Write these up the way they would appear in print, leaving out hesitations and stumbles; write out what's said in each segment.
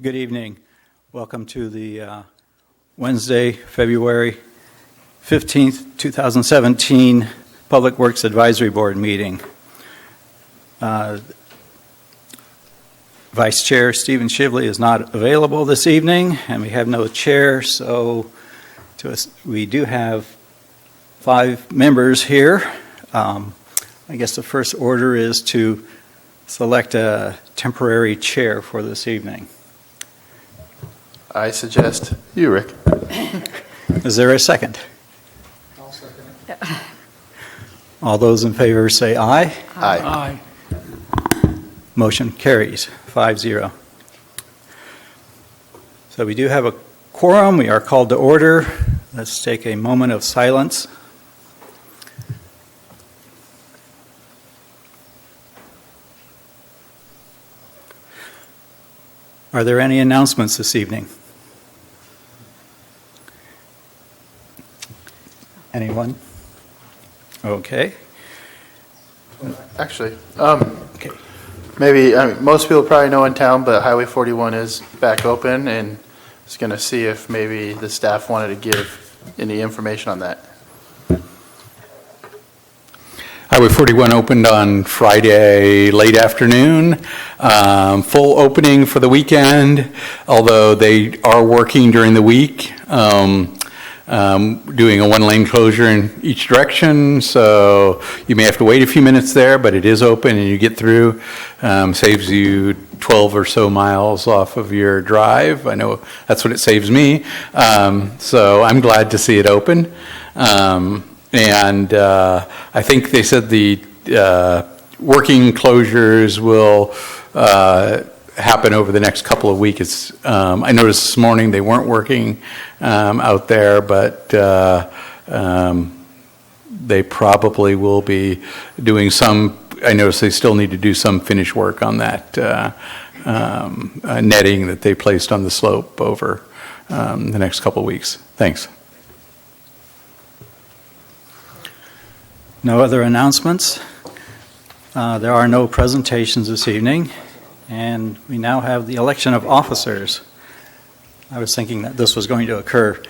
Good evening. Welcome to the Wednesday, February 15th, 2017 Public Works Advisory Board meeting. Vice Chair Stephen Shively is not available this evening, and we have no chair, so we do have 5 members here. I guess the first order is to select a temporary chair for this evening. I suggest you, Rick. Is there a second? I'll second it. All those in favor say aye. Aye. Motion carries 5-0. So we do have a quorum. We are called to order. Let's take a moment of silence. Are there any announcements this evening? Anyone? Okay. Actually, Okay. maybe most people probably know in town, but Highway 41 is back open, and I was going to see if maybe the staff wanted to give any information on that. Highway 41 opened on Friday late afternoon. Full opening for the weekend, although they are working during the week, doing a one-lane closure in each direction. So you may have to wait a few minutes there, but it is open and you get through. Saves you 12 or so miles off of your drive. I know that's what it saves me. So I'm glad to see it open. And I think they said the working closures will happen over the next couple of weeks. I noticed this morning they weren't working out there, but they probably will be doing some. I noticed they still need to do some finish work on that netting that they placed on the slope over the next couple of weeks. Thanks. No other announcements. There are no presentations this evening, and we now have the election of officers. I was thinking that this was going to occur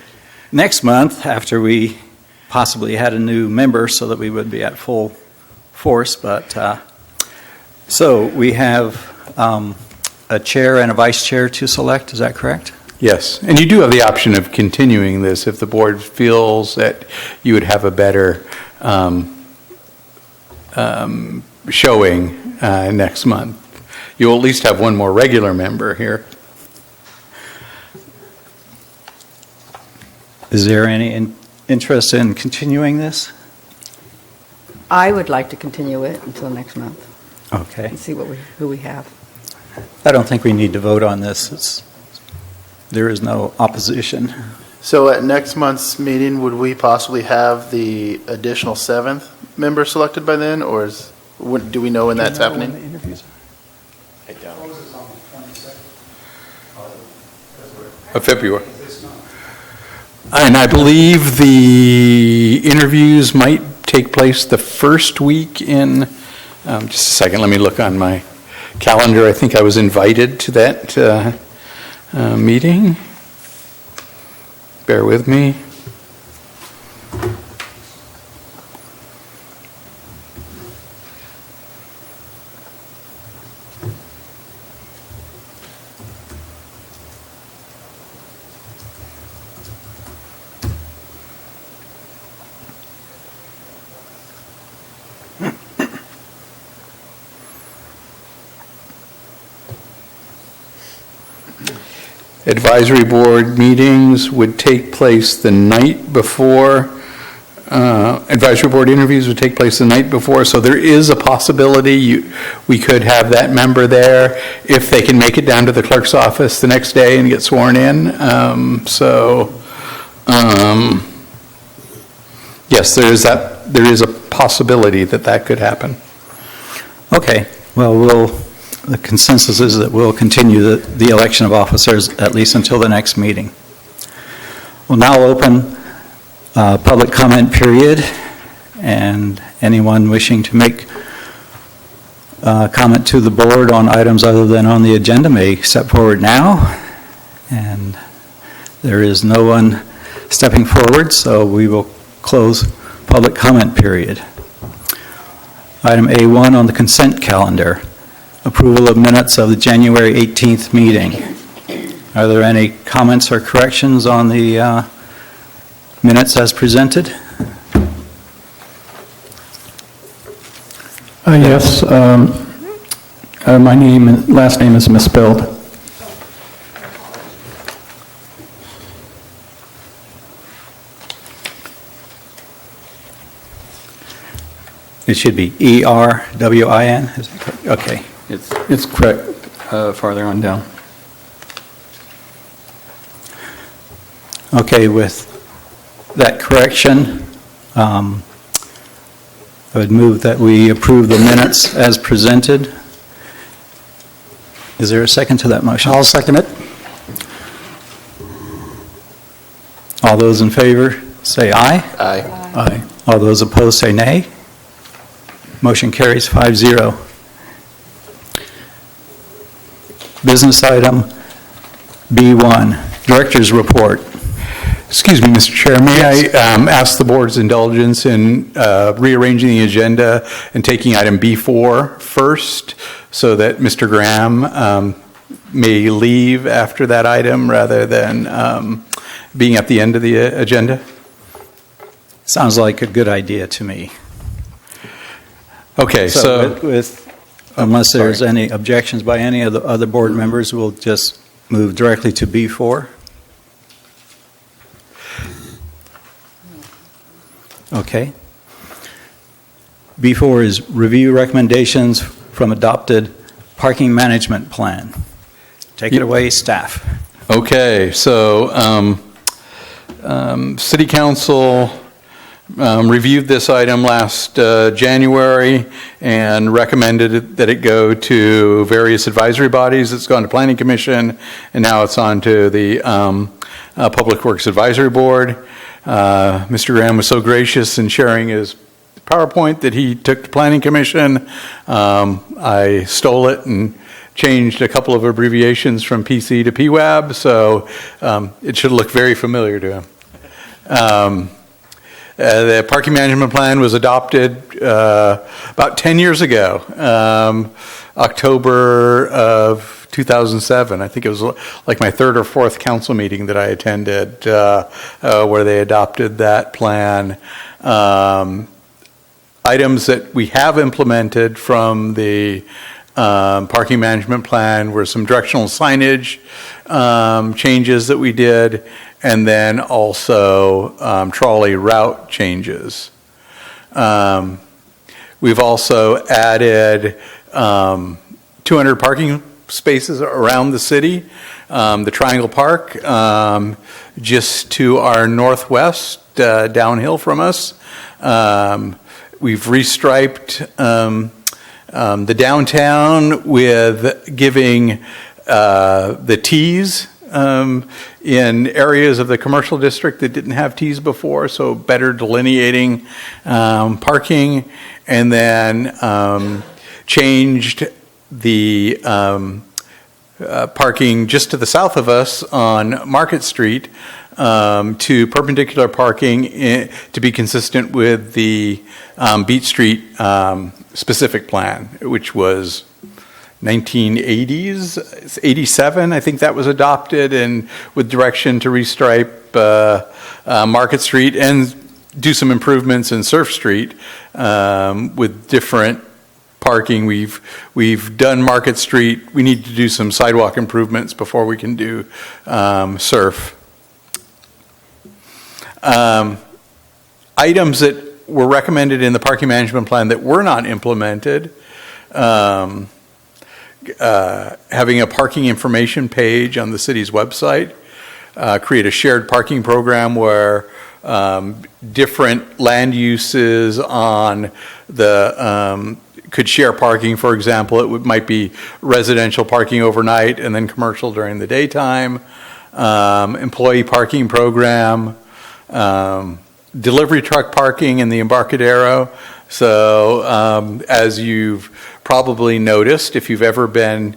next month after we possibly had a new member so that we would be at full force, but so we have a chair and a vice chair to select, is that correct? Yes, and you do have the option of continuing this if the board feels that you would have a better showing next month. You'll at least have one more regular member here. Is there any interest in continuing this? I would like to continue it until next month Okay. and see who we have. I don't think we need to vote on this. There is no opposition. So at next month's meeting, would we possibly have the additional 7th member selected by then, or do we know when that's happening? When the interviews I don't. Closes on the 22nd. Of February. This month. And I believe the interviews might take place the first week in, just a second, let me look on my calendar. I think I was invited to that meeting. Bear with me. Advisory board meetings would take place the night before. Advisory board interviews would take place the night before, so there is a possibility we could have that member there if they can make it down to the clerk's office the next day and get sworn in. Yes, there is a possibility that could happen. Okay, well, the consensus is that we'll continue the election of officers at least until the next meeting. We'll now open public comment period, and anyone wishing to make comment to the board on items other than on the agenda may step forward now. And there is no one stepping forward, so we will close public comment period. Item A1 on the consent calendar, approval of minutes of the January 18th meeting. Are there any comments or corrections on the minutes as presented? Yes, my last name is misspelled. It should be E-R-W-I-N? Is that correct? Okay. It's correct farther on down. Okay, with that correction, I would move that we approve the minutes as presented. Is there a second to that motion? I'll second it. All those in favor, say aye. Aye. Aye. All those opposed, say nay. Motion carries 5-0. Business item B1, Director's Report. Excuse me, Mr. Chair, may I ask the board's indulgence in rearranging the agenda and taking item B4 first, so that Mr. Graham may leave after that item rather than being at the end of the agenda? Sounds like a good idea to me. Okay, so Unless there's any objections by any of the other board members, we'll just move directly to B4. Okay. B4 is review recommendations from adopted parking management plan. Take it away, staff. Okay, so City Council reviewed this item last January and recommended that it go to various advisory bodies. It's gone to Planning Commission, and now it's on to the Public Works Advisory Board. Mr. Graham was so gracious in sharing his PowerPoint that he took to Planning Commission. I stole it and changed a couple of abbreviations from PC to PWAB, so it should look very familiar to him. The parking management plan was adopted about 10 years ago, October of 2007. I think it was like my third or fourth council meeting that I attended where they adopted that plan. Items that we have implemented from the parking management plan were some directional signage changes that we did, and then also trolley route changes. We've also added 200 parking spaces around the city. The Triangle Park, just to our northwest, downhill from us. We've restriped the downtown with giving the T's in areas of the commercial district that didn't have T's before, so better delineating parking, and then changed the parking just to the south of us on Market Street to perpendicular parking to be consistent with the Beach Street specific plan, which was 1980s, 87, I think that was adopted, and with direction to restripe Market Street and do some improvements in Surf Street with different parking. We've done Market Street. We need to do some sidewalk improvements before we can do Surf. Items that were recommended in the parking management plan that were not implemented, having a parking information page on the city's website, create a shared parking program where different land uses on the could share parking. For example, might be residential parking overnight and then commercial during the daytime, employee parking program, delivery truck parking in the Embarcadero. So as you've probably noticed, if you've ever been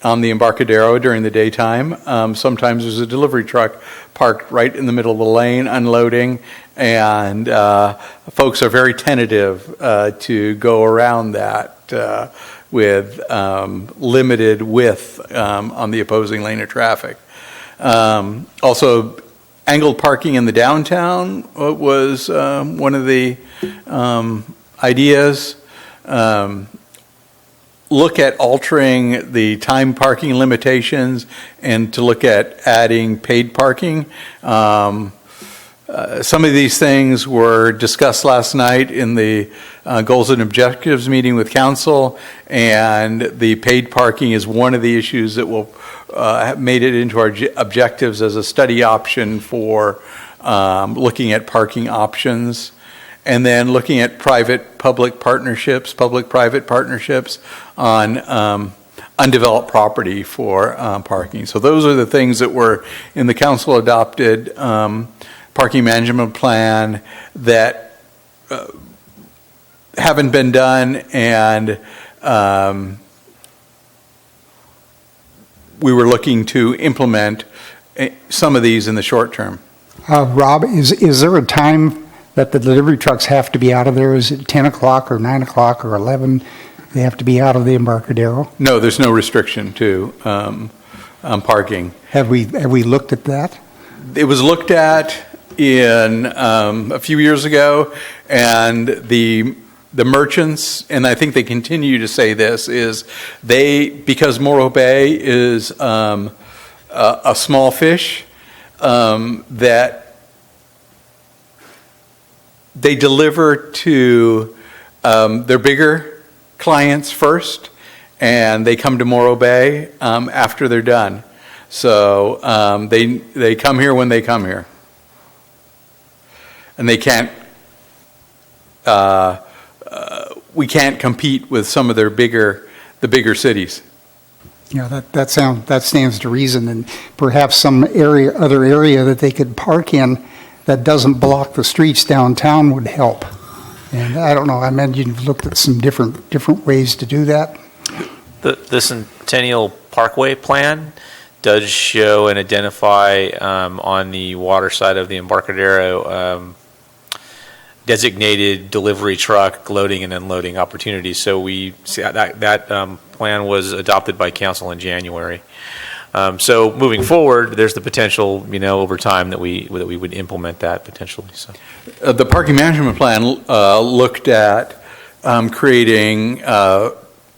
on the Embarcadero during the daytime. Sometimes there's a delivery truck parked right in the middle of the lane unloading, and folks are very tentative to go around that with limited width on the opposing lane of traffic. Also, angled parking in the downtown was one of the ideas. Look at altering the time parking limitations and to look at adding paid parking. Some of these things were discussed last night in the goals and objectives meeting with council, and the paid parking is one of the issues that will have made it into our objectives as a study option for looking at parking options. And then looking at private-public partnerships, public-private partnerships on undeveloped property for parking. So those are the things that were in the council-adopted parking management plan that haven't been done, and we were looking to implement some of these in the short term. Rob, is there a time that the delivery trucks have to be out of there? Is it 10 o'clock or 9 o'clock or 11? They have to be out of the Embarcadero? No, there's no restriction to parking. Have we looked at that? It was looked at in a few years ago, and the merchants, and I think they continue to say this, is because Morro Bay is a small fish, that they deliver to their bigger clients first, and they come to Morro Bay after they're done. So they come here when they come here, and they can't. We can't compete with some of the bigger cities. Yeah, that stands to reason, and perhaps some other area that they could park in that doesn't block the streets downtown would help. And I don't know, I imagine you've looked at some different ways to do that. The Centennial Parkway plan does show and identify on the water side of the Embarcadero designated delivery truck loading and unloading opportunities. So we see that plan was adopted by council in January. So moving forward, there's the potential, over time that we would implement that potentially. So The parking management plan looked at creating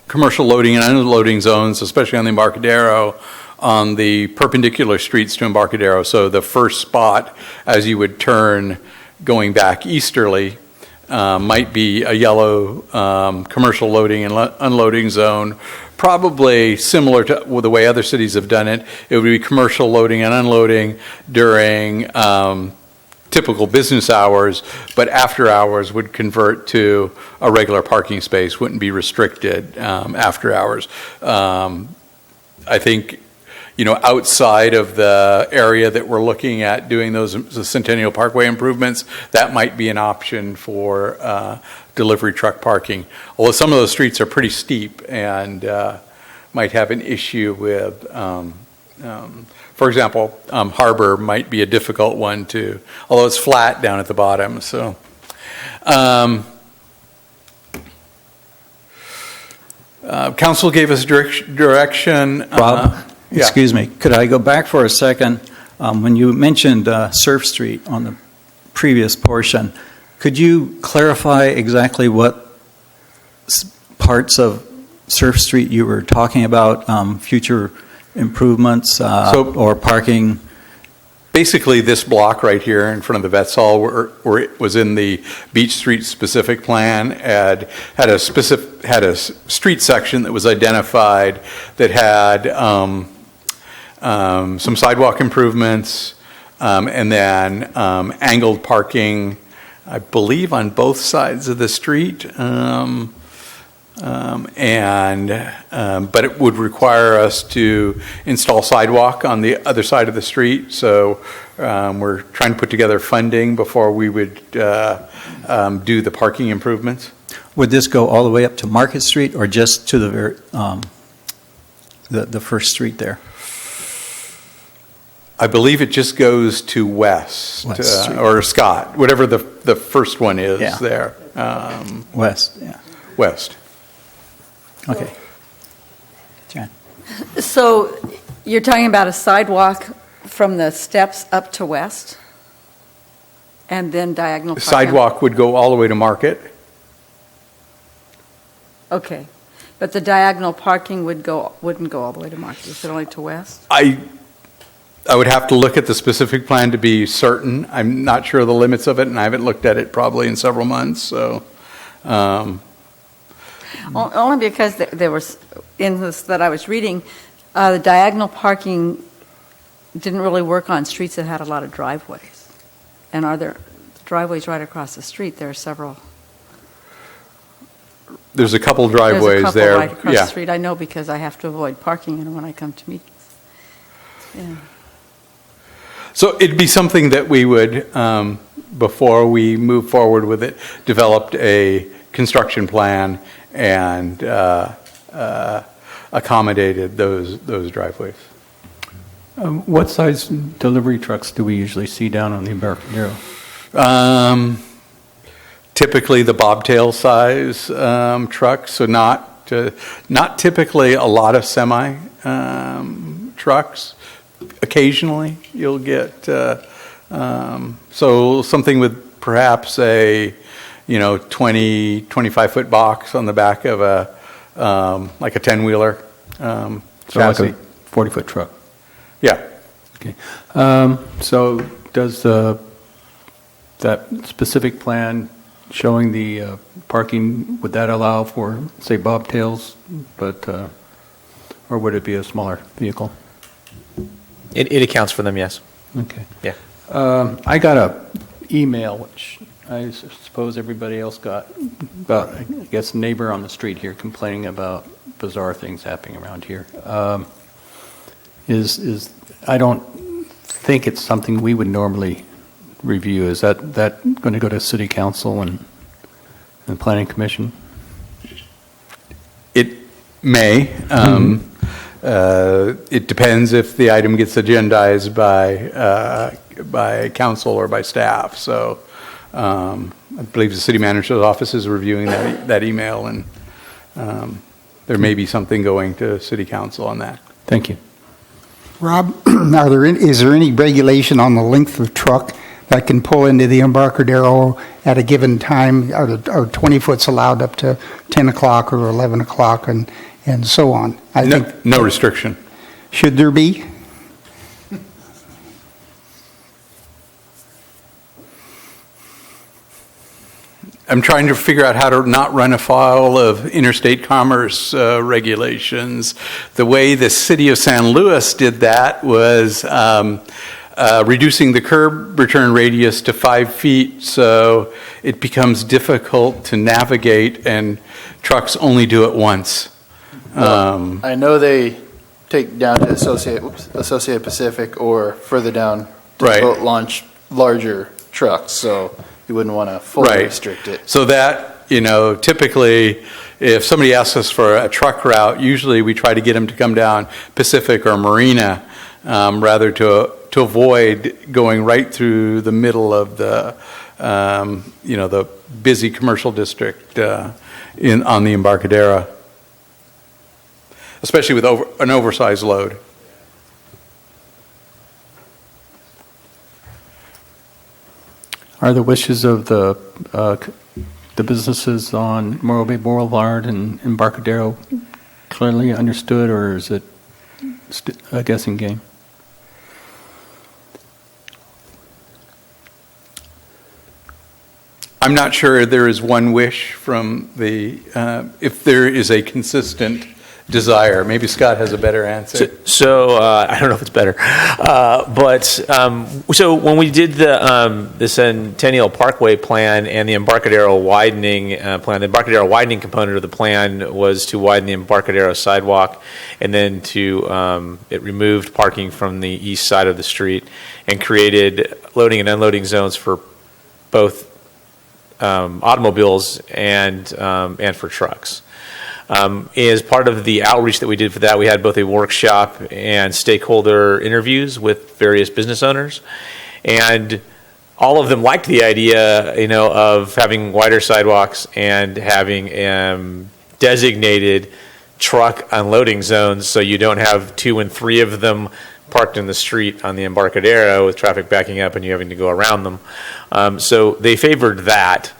commercial loading and unloading zones, especially on the Embarcadero, on the perpendicular streets to Embarcadero. So the first spot, as you would turn going back easterly, might be a yellow commercial loading and unloading zone, probably similar to the way other cities have done it. It would be commercial loading and unloading during typical business hours, but after hours would convert to a regular parking space, wouldn't be restricted after hours. I think, outside of the area that we're looking at doing the Centennial Parkway improvements, that might be an option for delivery truck parking. Although some of those streets are pretty steep and might have an issue with, for example, Harbor might be a difficult one to, although it's flat down at the bottom. So, council gave us direction. Rob, yeah. excuse me, could I go back for a second? When you mentioned Surf Street on the previous portion, could you clarify exactly what parts of Surf Street you were talking about, future improvements or parking? Basically, this block right here in front of the Vets Hall, where it was in the Beach Street specific plan, had a street section that was identified that had some sidewalk improvements, and then angled parking, I believe, on both sides of the street. But it would require us to install sidewalk on the other side of the street. So we're trying to put together funding before we would do the parking improvements. Would this go all the way up to Market Street or just to the the first street there? I believe it just goes to West, West Street. or Scott, whatever the first one is Yeah. there. West, yeah. West. Okay. Jan? So you're talking about a sidewalk from the steps up to West? And then diagonal The parking? sidewalk would go all the way to Market. Okay. But the diagonal parking wouldn't go all the way to Market, is it only to West? I would have to look at the specific plan to be certain. I'm not sure of the limits of it, and I haven't looked at it probably in several months, so. Only because there was, in this that I was reading, the diagonal parking didn't really work on streets that had a lot of driveways. And are there driveways right across the street? There are several. There's a couple There's a driveways couple there. right across Yeah. the street. I know because I have to avoid parking in when I come to meetings. Yeah. So it'd be something that we would, before we move forward with it, developed a construction plan and accommodated those driveways. What size delivery trucks do we usually see down on the Embarcadero? Typically the bobtail size trucks, so not typically a lot of semi trucks. Occasionally you'll get so something with perhaps a 25-foot box on the back of a like a 10-wheeler So chassis. like a 40-foot truck? Yeah. Okay. So does that specific plan showing the parking, would that allow for, say, bobtails, but, or would it be a smaller vehicle? It accounts for them, yes. Okay. Yeah. I got a email, which I suppose everybody else got, about, I guess, a neighbor on the street here complaining about bizarre things happening around here. I don't think it's something we would normally review. Is that going to go to city council and planning commission? It may. It depends if the item gets agendized by council or by staff. So I believe the city manager's office is reviewing that email, and there may be something going to city council on that. Thank you. Rob, is there any regulation on the length of truck that can pull into the Embarcadero at a given time? Are 20 foot's allowed up to 10 o'clock or 11 o'clock and so on? I think, No restriction. should there be? I'm trying to figure out how to not run afoul of interstate commerce regulations. The way the city of San Luis did that was reducing the curb return radius to 5 feet, so it becomes difficult to navigate, and trucks only do it once. I know they take down to Associated Pacific or further down to Right. boat launch larger trucks, so you wouldn't want to fully Right. restrict it. So that, typically, if somebody asks us for a truck route, usually we try to get them to come down Pacific or Marina, rather to avoid going right through the middle of the busy commercial district on the Embarcadero, especially with an oversized load. Are the wishes of the businesses on Morro Bay Boulevard and Embarcadero clearly understood, or is it a guessing game? I'm not sure there is one wish from if there is a consistent desire. Maybe Scott has a better answer. So I don't know if it's better, but so when we did the Centennial Parkway plan and the Embarcadero widening plan, the Embarcadero widening component of the plan was to widen the Embarcadero sidewalk, and then it removed parking from the east side of the street and created loading and unloading zones for both automobiles and for trucks. As part of the outreach that we did for that, we had both a workshop and stakeholder interviews with various business owners. And all of them liked the idea, of having wider sidewalks and having designated truck unloading zones, so you don't have 2 and 3 of them parked in the street on the Embarcadero with traffic backing up and you having to go around them. So they favored that.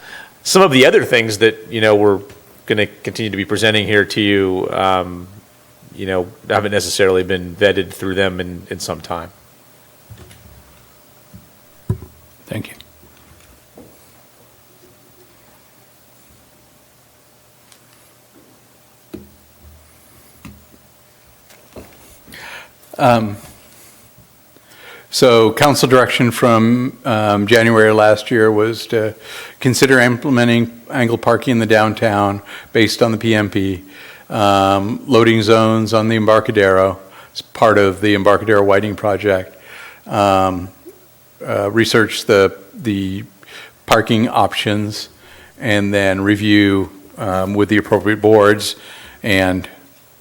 Some of the other things that, we're going to continue to be presenting here to you, haven't necessarily been vetted through them in some time. Thank you. So council direction from January last year was to consider implementing angled parking in the downtown based on the PMP, loading zones on the Embarcadero as part of the Embarcadero widening project, research the parking options, and then review with the appropriate boards, and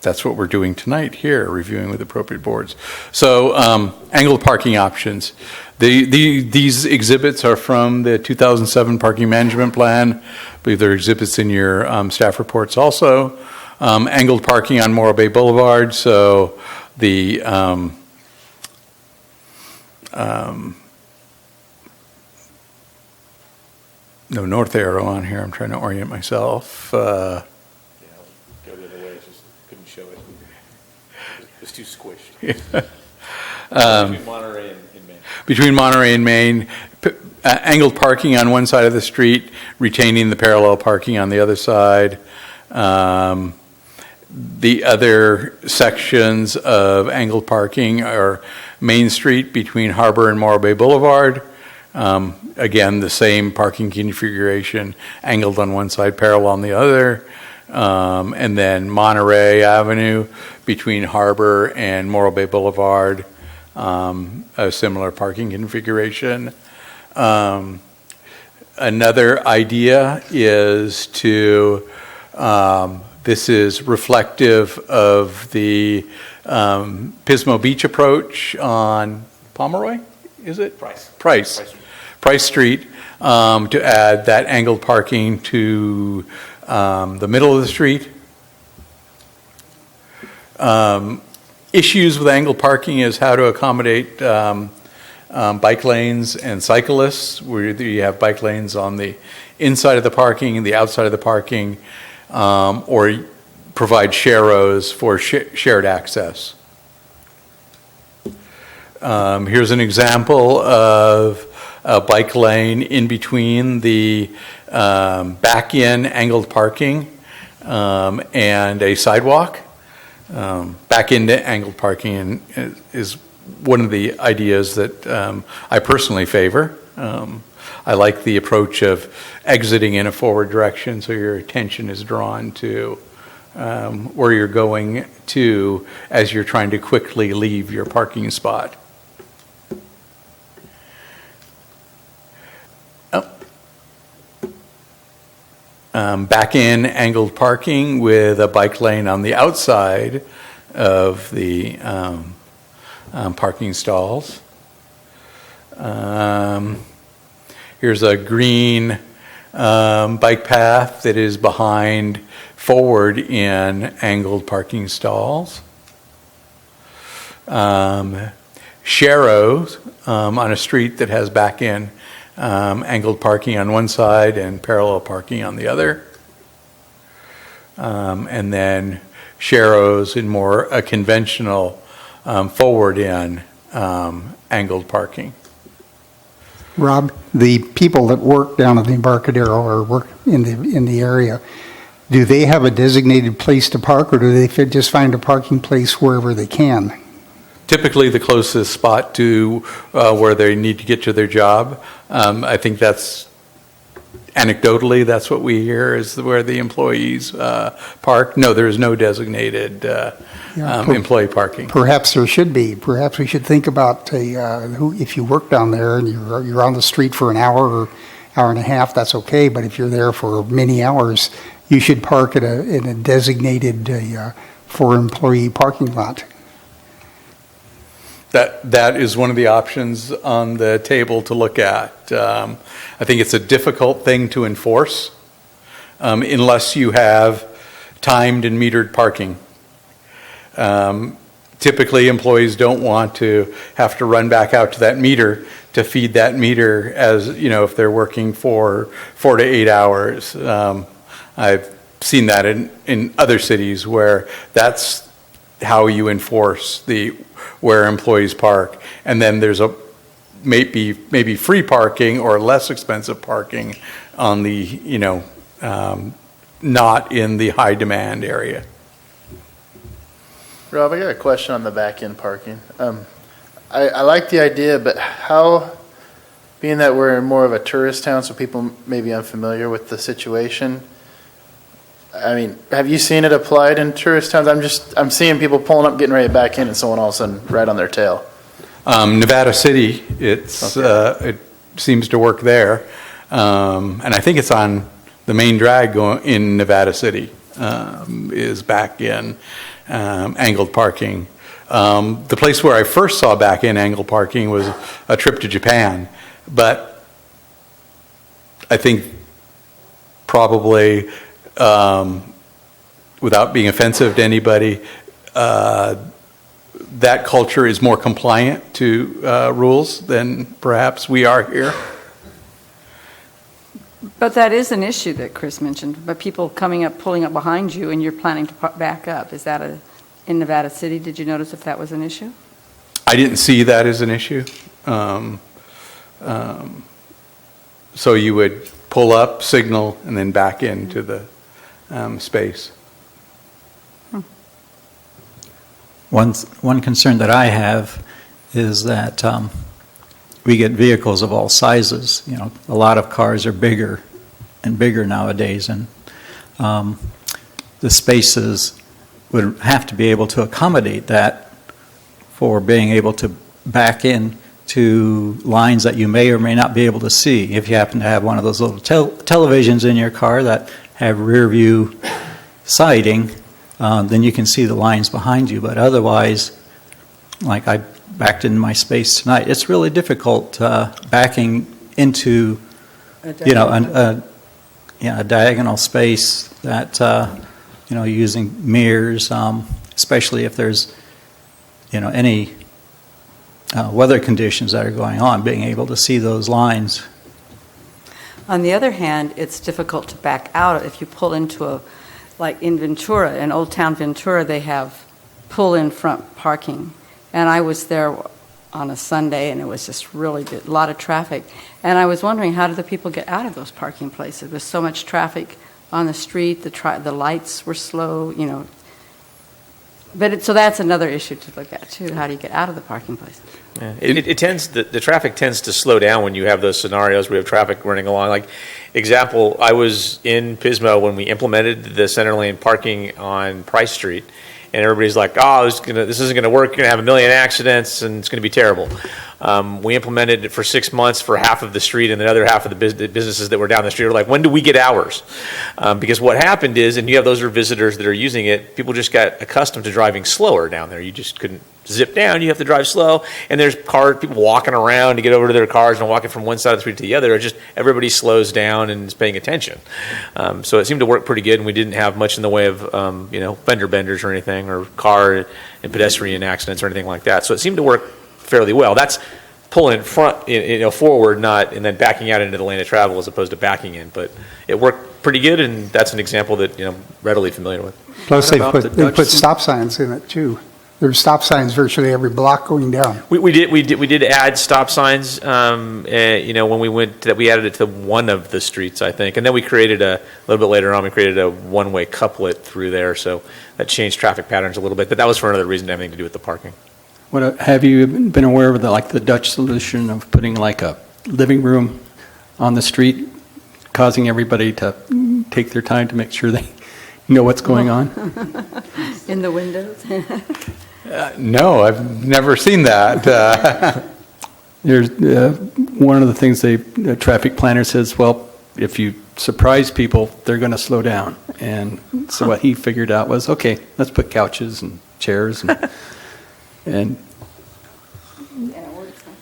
that's what we're doing tonight here, reviewing with appropriate boards. So angled parking options. These exhibits are from the 2007 Parking Management Plan. I believe there are exhibits in your staff reports also. Angled parking on Morro Bay Boulevard. So the no north arrow on here. I'm trying to orient myself. Go the other way, just couldn't show it. It's too squished. Between Monterey and Maine. Between Monterey and Maine, angled parking on one side of the street, retaining the parallel parking on the other side. The other sections of angled parking are Main Street between Harbor and Morro Bay Boulevard. Again, the same parking configuration, angled on one side, parallel on the other. And then Monterey Avenue between Harbor and Morro Bay Boulevard, a similar parking configuration. Another idea is to, this is reflective of the Pismo Beach approach on Pomeroy, is it? Price Street, to add that angled parking to the middle of the street. Issues with angled parking is how to accommodate bike lanes and cyclists, where you have bike lanes on the inside of the parking and the outside of the parking, or provide share rows for shared access. Here's an example of a bike lane in between the back-in angled parking and a sidewalk. Back into angled parking is one of the ideas that I personally favor. I like the approach of exiting in a forward direction so your attention is drawn to where you're going to as you're trying to quickly leave your parking spot. Back in angled parking with a bike lane on the outside of the parking stalls. Here's a green bike path that is behind forward in angled parking stalls. Sharrows on a street that has back in angled parking on one side and parallel parking on the other. And then sharrows in more a conventional forward in angled parking. Rob, the people that work down at the Embarcadero or work in the area, do they have a designated place to park, or do they just find a parking place wherever they can? Typically the closest spot to where they need to get to their job. I think that's anecdotally, that's what we hear is where the employees park. No, there is no designated employee parking. Perhaps there should be. Perhaps we should think about if you work down there and you're on the street for an hour or hour and a half, that's okay. But if you're there for many hours, you should park in a designated for employee parking lot. That is one of the options on the table to look at. I think it's a difficult thing to enforce unless you have timed and metered parking. Typically, employees don't want to have to run back out to that meter to feed that meter as, if they're working for 4 to 8 hours. I've seen that in other cities where that's how you enforce where employees park. And then there's maybe free parking or less expensive parking on the, not in the high demand area. Rob, I got a question on the back-end parking. I like the idea, but how, being that we're in more of a tourist town, so people may be unfamiliar with the situation, I mean, have you seen it applied in tourist towns? I'm seeing people pulling up, getting ready to back in, and someone all of a sudden right on their tail. Nevada City, it seems to work there. And I think it's on the main drag in Nevada City, is back in angled parking. The place where I first saw back in angled parking was a trip to Japan, but I think probably, without being offensive to anybody, that culture is more compliant to rules than perhaps we are here. But that is an issue that Chris mentioned, but people coming up, pulling up behind you, and you're planning to back up. Is that in Nevada City? Did you notice if that was an issue? I didn't see that as an issue. So you would pull up, signal, and then back into the space. One concern that I have is that we get vehicles of all sizes. A lot of cars are bigger and bigger nowadays, and the spaces would have to be able to accommodate that for being able to back in to lines that you may or may not be able to see. If you happen to have one of those little televisions in your car that have rear view sighting, then you can see the lines behind you. But otherwise, like I backed in my space tonight, it's really difficult backing into, a diagonal space that, using mirrors, especially if there's, any weather conditions that are going on, being able to see those lines. On the other hand, it's difficult to back out if you pull into like in Ventura, in Old Town Ventura, they have pull-in front parking. And I was there on a Sunday, and it was just really a lot of traffic. And I was wondering, how did the people get out of those parking places? There was so much traffic on the street, the lights were slow, But so that's another issue to look at, too. How do you get out of the parking places? Yeah. The traffic tends to slow down when you have those scenarios where you have traffic running along. Like, example, I was in Pismo when we implemented the center lane parking on Price Street, and everybody's like, oh, this isn't going to work, you're going to have a million accidents, and it's going to be terrible. We implemented it for 6 months for half of the street, and the other half of the businesses that were down the street were like, when do we get ours? Because what happened is, and you have those are visitors that are using it, people just got accustomed to driving slower down there. You just couldn't zip down, you have to drive slow, and there's people walking around to get over to their cars and walking from one side of the street to the other. It's just everybody slows down and is paying attention. So it seemed to work pretty good, and we didn't have much in the way of fender benders or anything, or car and pedestrian accidents or anything like that. So it seemed to work fairly well. That's pulling in front, forward, and then backing out into the lane of travel as opposed to backing in. But it worked pretty good, and that's an example that readily familiar with. Plus, they What about the put Dutch- stop signs in it, too. There's stop signs virtually every block going down. We did add stop signs. When we we added it to one of the streets, I think, and then we created a little bit later on. We created a one-way couplet through there, so that changed traffic patterns a little bit. But that was for another reason, having to do with the parking. Have you been aware of the Dutch solution of putting like a living room on the street, causing everybody to take their time to make sure they know what's going on? In the windows? No, I've never seen that. There's one of the things the traffic planner says, well, if you surprise people, they're going to slow down. And so what he figured out was, okay, let's put couches and chairs, and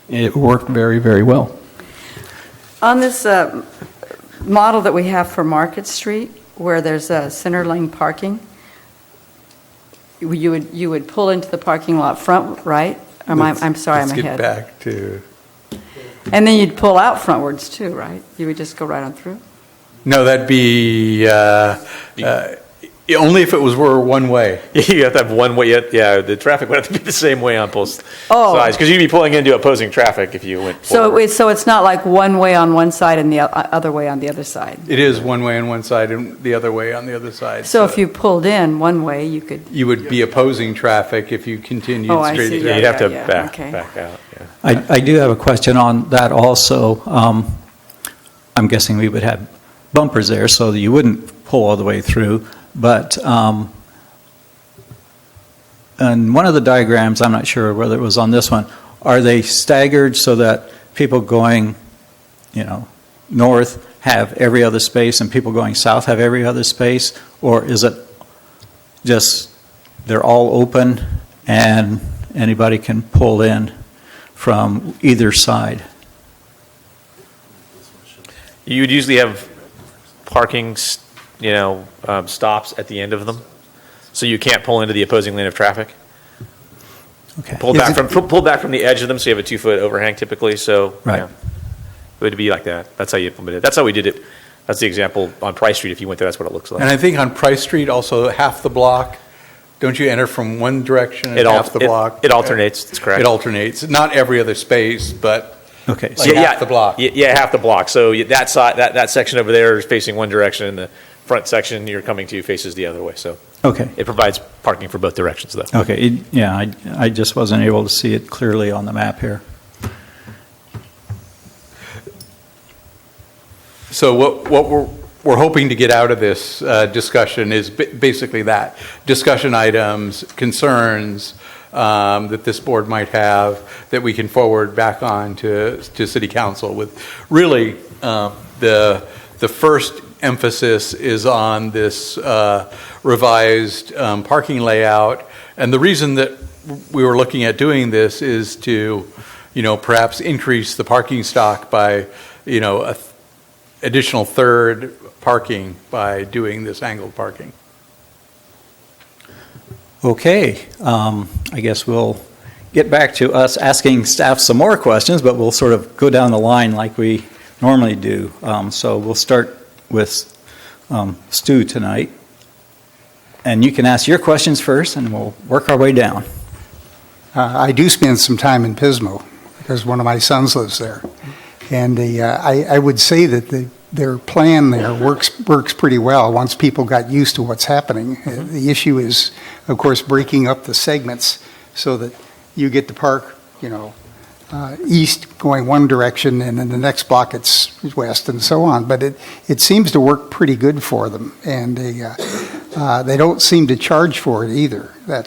it worked very, very well. On this model that we have for Market Street, where there's a center lane parking, you would pull into the parking lot front, right? I'm sorry, I'm Let's ahead. get back to, And then you'd pull out frontwards too, right? You would just go right on through? no, that'd be only if it were one way. You have to have one way, yeah, the traffic would have to be the same way on both Oh. sides, because you'd be pulling into opposing traffic if you went So forward. it's not like one way on one side and the other way on the other side? It is one way on one side and the other way on the other side. So if you pulled in one way, you could, You would be opposing traffic if you continued Oh, I straight see. through. Yeah, you'd have to yeah, okay. back out, yeah. I do have a question on that also. I'm guessing we would have bumpers there so that you wouldn't pull all the way through, but in one of the diagrams, I'm not sure whether it was on this one, are they staggered so that people going, north have every other space and people going south have every other space? Or is it just they're all open and anybody can pull in from either side? You would usually have parking, stops at the end of them, so you can't pull into the opposing lane of traffic. Okay. Pull back from the edge of them, so you have a 2-foot overhang typically. So Right. yeah, it would be like that. That's how you implement it. That's how we did it. That's the example on Price Street. If you went there, that's what it looks like. And I think on Price Street, also half the block, don't you enter from one direction and half the block? It alternates. That's correct. It alternates. Not every other space, but Okay. like half the block. Yeah, half the block. So that side, that section over there is facing one direction, and the front section you're coming to faces the other way. So Okay. it provides parking for both directions, though. Okay. I just wasn't able to see it clearly on the map here. So what we're hoping to get out of this discussion is basically that. Discussion items, concerns that this board might have that we can forward back on to City Council with. Really, the first emphasis is on this revised parking layout. And the reason that we were looking at doing this is to, perhaps increase the parking stock by, a additional third parking by doing this angled parking. Okay. I guess we'll get back to us asking staff some more questions, but we'll sort of go down the line like we normally do. So we'll start with Stu tonight. And you can ask your questions first, and we'll work our way down. I do spend some time in Pismo because one of my sons lives there. And I would say that their plan there works pretty well once people got used to what's happening. The issue is, of course, breaking up the segments so that you get to park, east going one direction, and in the next block it's west, and so on. But it seems to work pretty good for them, and they don't seem to charge for it either. Yeah,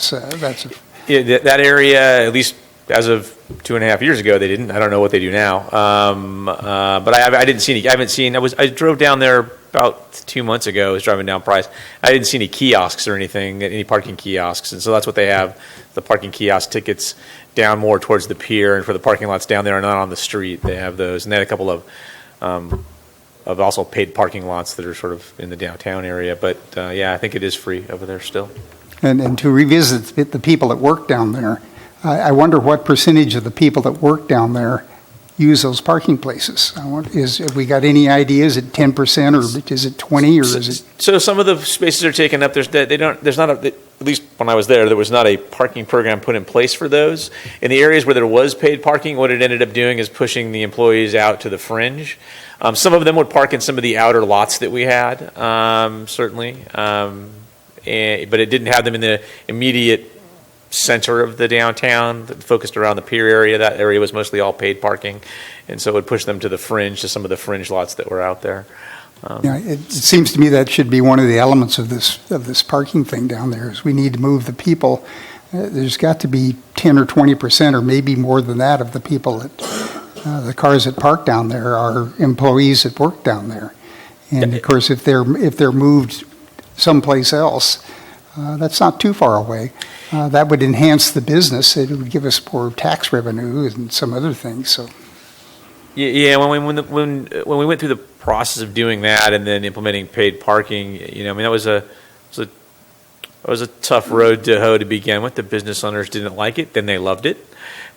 that area, at least as of 2.5 years ago, they didn't. I don't know what they do now. But I didn't see any. I haven't seen. I drove down there about 2 months ago. I was driving down Price. I didn't see any kiosks or anything, any parking kiosks, and so that's what they have. The parking kiosk tickets down more towards the pier, and for the parking lots down there and not on the street, they have those. And they had a couple of also paid parking lots that are sort of in the downtown area. But yeah, I think it is free over there still. And to revisit the people that work down there, I wonder what percentage of the people that work down there use those parking places. Have we got any idea? Is it 10% or is it 20 or is it? So some of the spaces are taken up. There's not at least when I was there was not a parking program put in place for those. In the areas where there was paid parking, what it ended up doing is pushing the employees out to the fringe. Some of them would park in some of the outer lots that we had, certainly, but it didn't have them in the immediate center of the downtown that focused around the pier area. That area was mostly all paid parking, and so it would push them to the fringe, to some of the fringe lots that were out there. It seems to me that should be one of the elements of this parking thing down there, is we need to move the people. There's got to be 10 or 20% or maybe more than that of the people that the cars that park down there are employees that work down there. And of course, if they're moved someplace else, that's not too far away. That would enhance the business. It would give us more tax revenue and some other things, so. Yeah, when we went through the process of doing that and then implementing paid parking, I mean, that was a tough road to hoe to begin with. The business owners didn't like it, then they loved it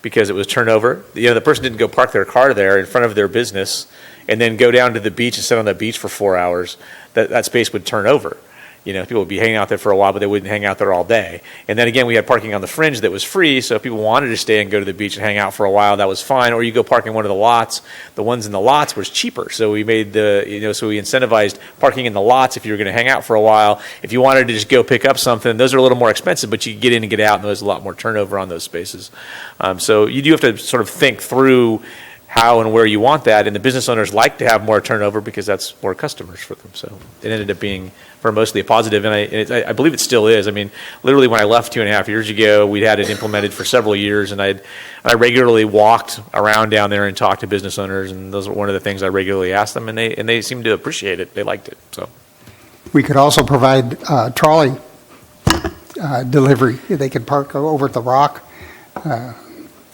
because it was turnover. The person didn't go park their car there in front of their business and then go down to the beach and sit on the beach for 4 hours. That space would turn over. People would be hanging out there for a while, but they wouldn't hang out there all day. And then again, we had parking on the fringe that was free, so if people wanted to stay and go to the beach and hang out for a while, that was fine. Or you go park in one of the lots. The ones in the lots was cheaper, so we made so we incentivized parking in the lots if you were going to hang out for a while. If you wanted to just go pick up something, those are a little more expensive, but you could get in and get out, and there's a lot more turnover on those spaces. So you do have to sort of think through how and where you want that, and the business owners like to have more turnover because that's more customers for them. So it ended up being for mostly a positive, and I believe it still is. I mean, literally when I left 2.5 years ago, we'd had it implemented for several years, and I regularly walked around down there and talked to business owners, and those were one of the things I regularly asked them, and they seemed to appreciate it. They liked it. So We could also provide trolley delivery. They could park over at the Rock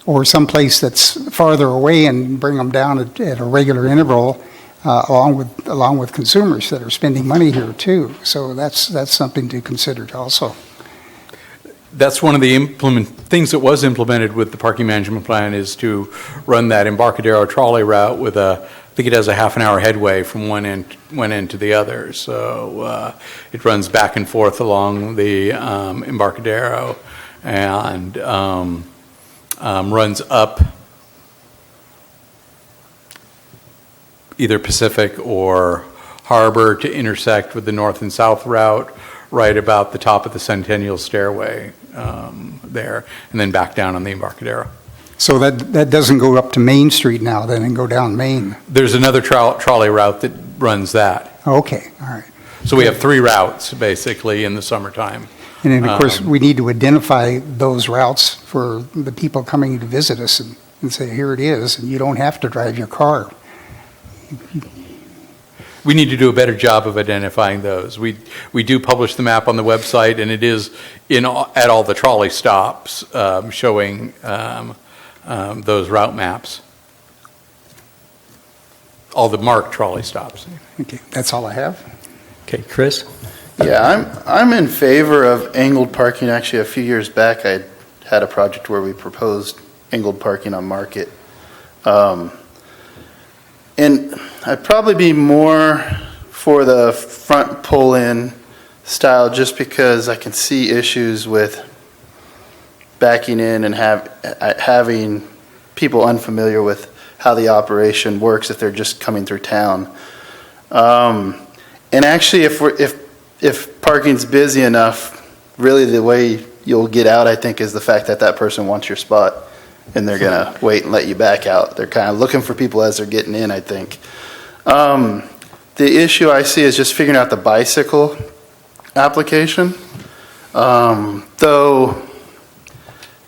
or someplace that's farther away and bring them down at a regular interval, along with consumers that are spending money here too. So that's something to consider also. That's one of the things that was implemented with the parking management plan is to run that Embarcadero trolley route with I think it has a half an hour headway from one end to the other. So it runs back and forth along the Embarcadero and runs up either Pacific or Harbor to intersect with the north and south route right about the top of the Centennial Stairway there, and then back down on the Embarcadero. So that doesn't go up to Main Street now then and go down Main? There's another trolley route that runs that. Okay, all right. So we have 3 routes basically in the summertime. And then, of course, we need to identify those routes for the people coming to visit us and say, here it is, and you don't have to drive your car. We need to do a better job of identifying those. We do publish the map on the website, and it is at all the trolley stops showing those route maps. All the marked trolley stops. Okay, that's all I have. Okay, Chris? Yeah, I'm in favor of angled parking. Actually, a few years back, I had a project where we proposed angled parking on Market. And I'd probably be more for the front pull-in style just because I can see issues with backing in and having people unfamiliar with how the operation works if they're just coming through town. And actually, if parking's busy enough, really the way you'll get out, I think, is the fact that person wants your spot and they're going to wait and let you back out. They're kind of looking for people as they're getting in, I think. The issue I see is just figuring out the bicycle application. Though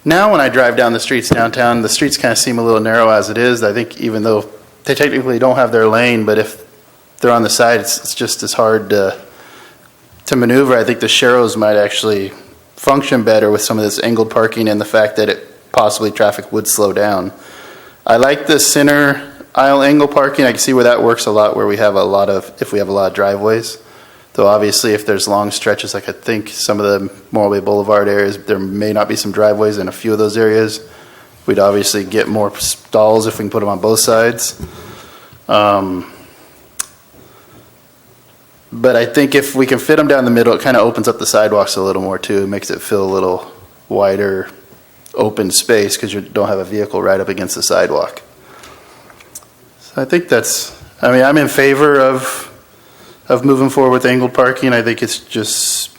now when I drive down the streets downtown, the streets kind of seem a little narrow as it is. I think even though they technically don't have their lane, but if they're on the side, it's just as hard to maneuver. I think the Sharrows might actually function better with some of this angled parking and the fact that possibly traffic would slow down. I like the center aisle angle parking. I can see where that works a lot, where if we have a lot of driveways. Though obviously if there's long stretches, like I think some of the Morro Bay Boulevard areas, there may not be some driveways in a few of those areas. We'd obviously get more stalls if we can put them on both sides. But I think if we can fit them down the middle, it kind of opens up the sidewalks a little more too. It makes it feel a little wider, open space because you don't have a vehicle right up against the sidewalk. So I think I'm in favor of moving forward with angled parking. I think it's just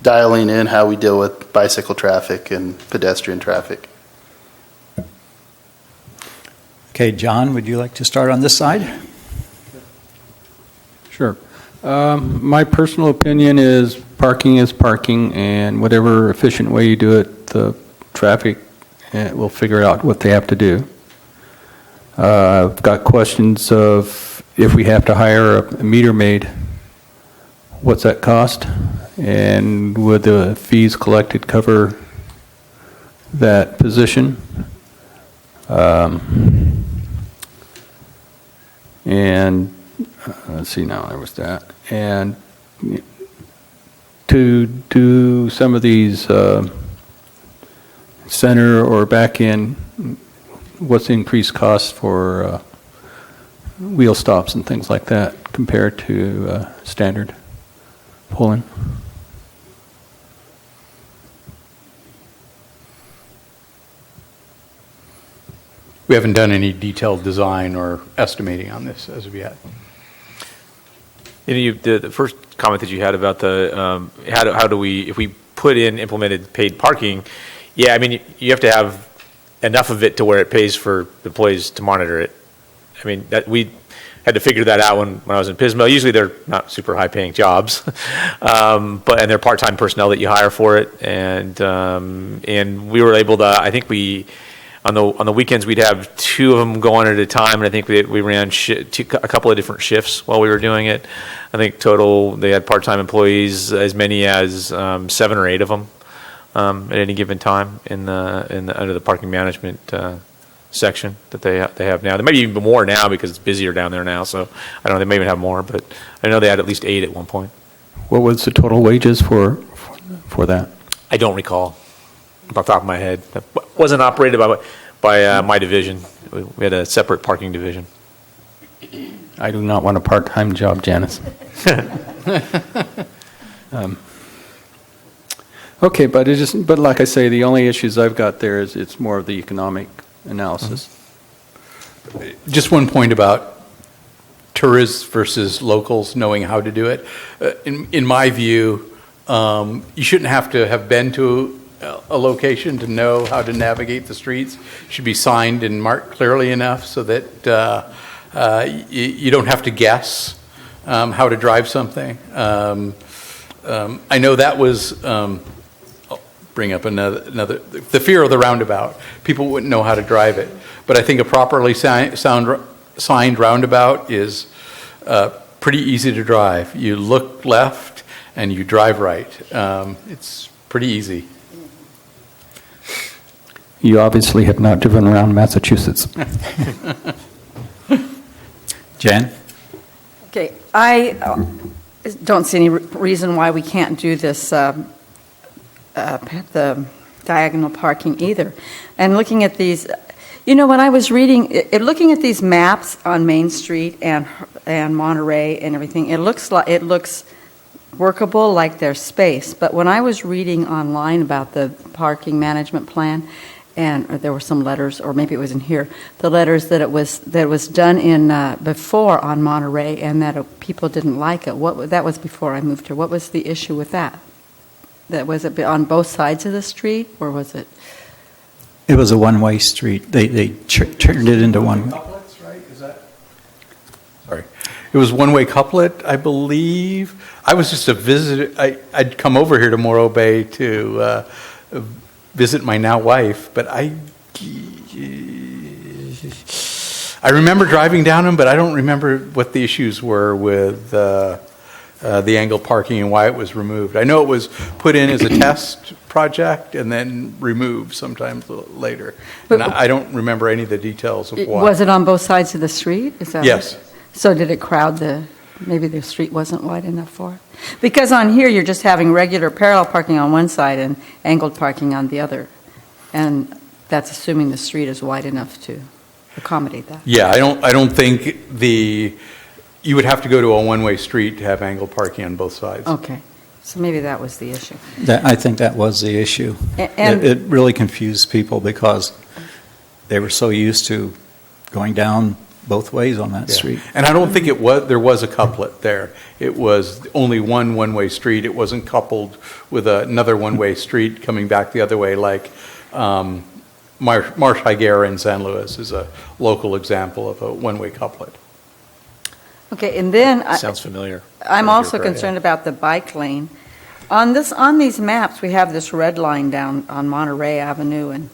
dialing in how we deal with bicycle traffic and pedestrian traffic. Okay, John, would you like to start on this side? Sure. My personal opinion is parking, and whatever efficient way you do it, the traffic will figure out what they have to do. I've got questions of if we have to hire a meter maid, what's that cost? And would the fees collected cover that position? And let's see now, there was that. And to do some of these center or back end, what's the increased cost for wheel stops and things like that compared to standard pulling? We haven't done any detailed design or estimating on this as of yet. The first comment that you had about the, how do we, if we put in implemented paid parking, yeah, I mean, you have to have enough of it to where it pays for the employees to monitor it. I mean, that we had to figure that out when I was in Pismo. Usually they're not super high paying jobs, and they're part-time personnel that you hire for it. And we were able to, I think on the weekends we'd have 2 of them going at a time, and I think we ran a couple of different shifts while we were doing it. I think total they had part-time employees as many as 7 or 8 of them at any given time under the parking management section that they have now. There may be even more now because it's busier down there now. So I don't know, they may even have more, but I know they had at least 8 at one point. What was the total wages for that? I don't recall off the top of my head. It wasn't operated by my division. We had a separate parking division. I do not want a part-time job, Janice. Okay, but like I say, the only issues I've got there is it's more of the economic analysis. Just one point about tourists versus locals knowing how to do it. In my view, you shouldn't have to have been to a location to know how to navigate the streets. It should be signed and marked clearly enough so that you don't have to guess how to drive something. I know that was, I'll bring up another, the fear of the roundabout. People wouldn't know how to drive it. But I think a properly signed roundabout is pretty easy to drive. You look left and you drive right. It's pretty easy. You obviously have not driven around Massachusetts. Jan? Okay, I don't see any reason why we can't do this, the diagonal parking either. And looking at these, when I was reading, looking at these maps on Main Street and Monterey and everything, it looks workable, like there's space. But when I was reading online about the parking management plan, and there were some letters, or maybe it was in here, the letters that it was done in before on Monterey, and that people didn't like it. That was before I moved here. What was the issue with that? Was it on both sides of the street, or was it? It was a one-way street. They turned it into one. Couplets, right? Is that? Sorry. It was one-way couplet, I believe. I was just a visitor. I'd come over here to Morro Bay to visit my now wife, but I remember driving down them, but I don't remember what the issues were with the angled parking and why it was removed. I know it was put in as a test project and then removed sometimes later. And I don't remember any of the details of why. Was it on both sides of the street? Is that Yes. So did it crowd maybe the street wasn't wide enough for it? Because on here, you're just having regular parallel parking on one side and angled parking on the other. And that's assuming the street is wide enough to accommodate that. Yeah, I don't think you would have to go to a one-way street to have angled parking on both sides. Okay, so maybe that was the issue. I think that was the issue. And It really confused people because they were so used to going down both ways on that Yeah. street. And I don't think there was a couplet there. It was only one-way street. It wasn't coupled with another one-way street coming back the other way like Marsh Higuera in San Luis is a local example of a one-way couplet. Okay, and then Sounds familiar. I'm You're also correct. concerned about the bike lane. On these maps, we have this red line down on Monterey Avenue, and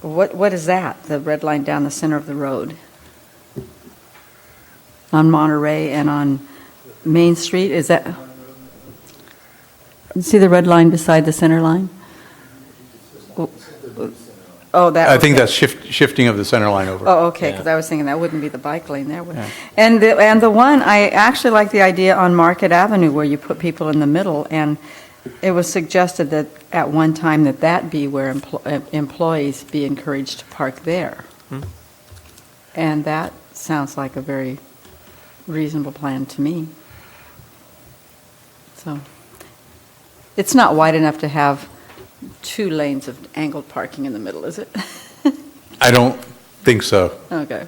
what is that? The red line down the center of the road? on Monterey and on Main Street, is that? See the red line beside the center line? Oh, that. I think okay. that's shifting of the center line over. Oh, okay, because I was thinking that wouldn't be the bike lane there. would it? And the one, I actually like the idea on Market Avenue where you put people in the middle, and it was suggested that at one time that be where employees be encouraged to park there. And that sounds like a very reasonable plan to me. So, it's not wide enough to have 2 lanes of angled parking in the middle, is it? I don't think so. Okay.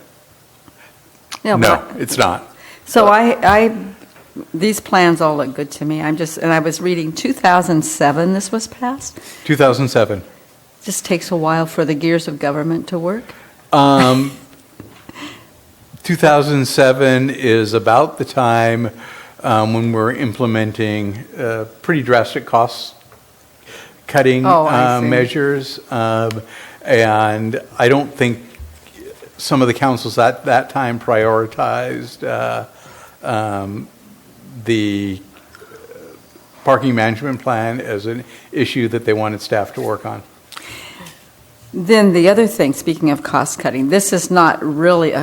No, but- it's not. So these plans all look good to me. And I was reading 2007 this was passed. 2007. Just takes a while for the gears of government to work. 2007 is about the time when we're implementing pretty drastic cost-cutting I see. measures. And I don't think some of the councils at that time prioritized the parking management plan as an issue that they wanted staff to work on. Then the other thing, speaking of cost cutting, this is not really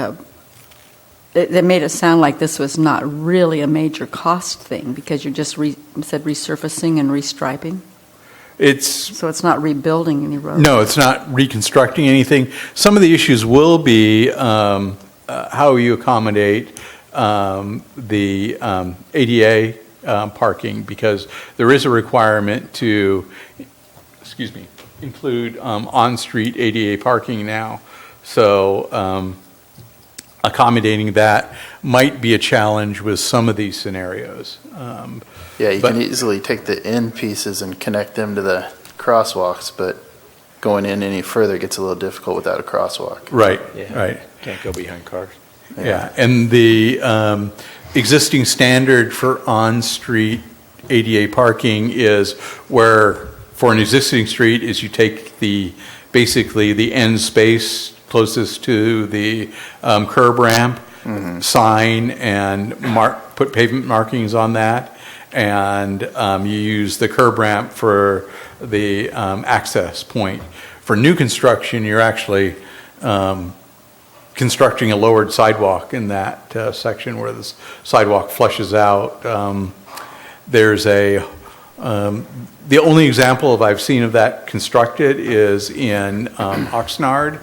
it made it sound like this was not really a major cost thing because you just said resurfacing and restriping. So it's not rebuilding any roads. No, it's not reconstructing anything. Some of the issues will be how you accommodate the ADA parking, because there is a requirement to, include on-street ADA parking now. So accommodating that might be a challenge with some of these scenarios. Yeah, you But- can easily take the end pieces and connect them to the crosswalks, but going in any further gets a little difficult without a crosswalk. Right, Yeah. right. Can't go behind cars. Yeah, and the existing standard for on-street ADA parking is where, for an existing street, is you take basically the end space closest to the curb ramp, sign and put pavement markings on that, and you use the curb ramp for the access point. For new construction, you're actually constructing a lowered sidewalk in that section where the sidewalk flushes out. There's the only example I've seen of that constructed is in Oxnard.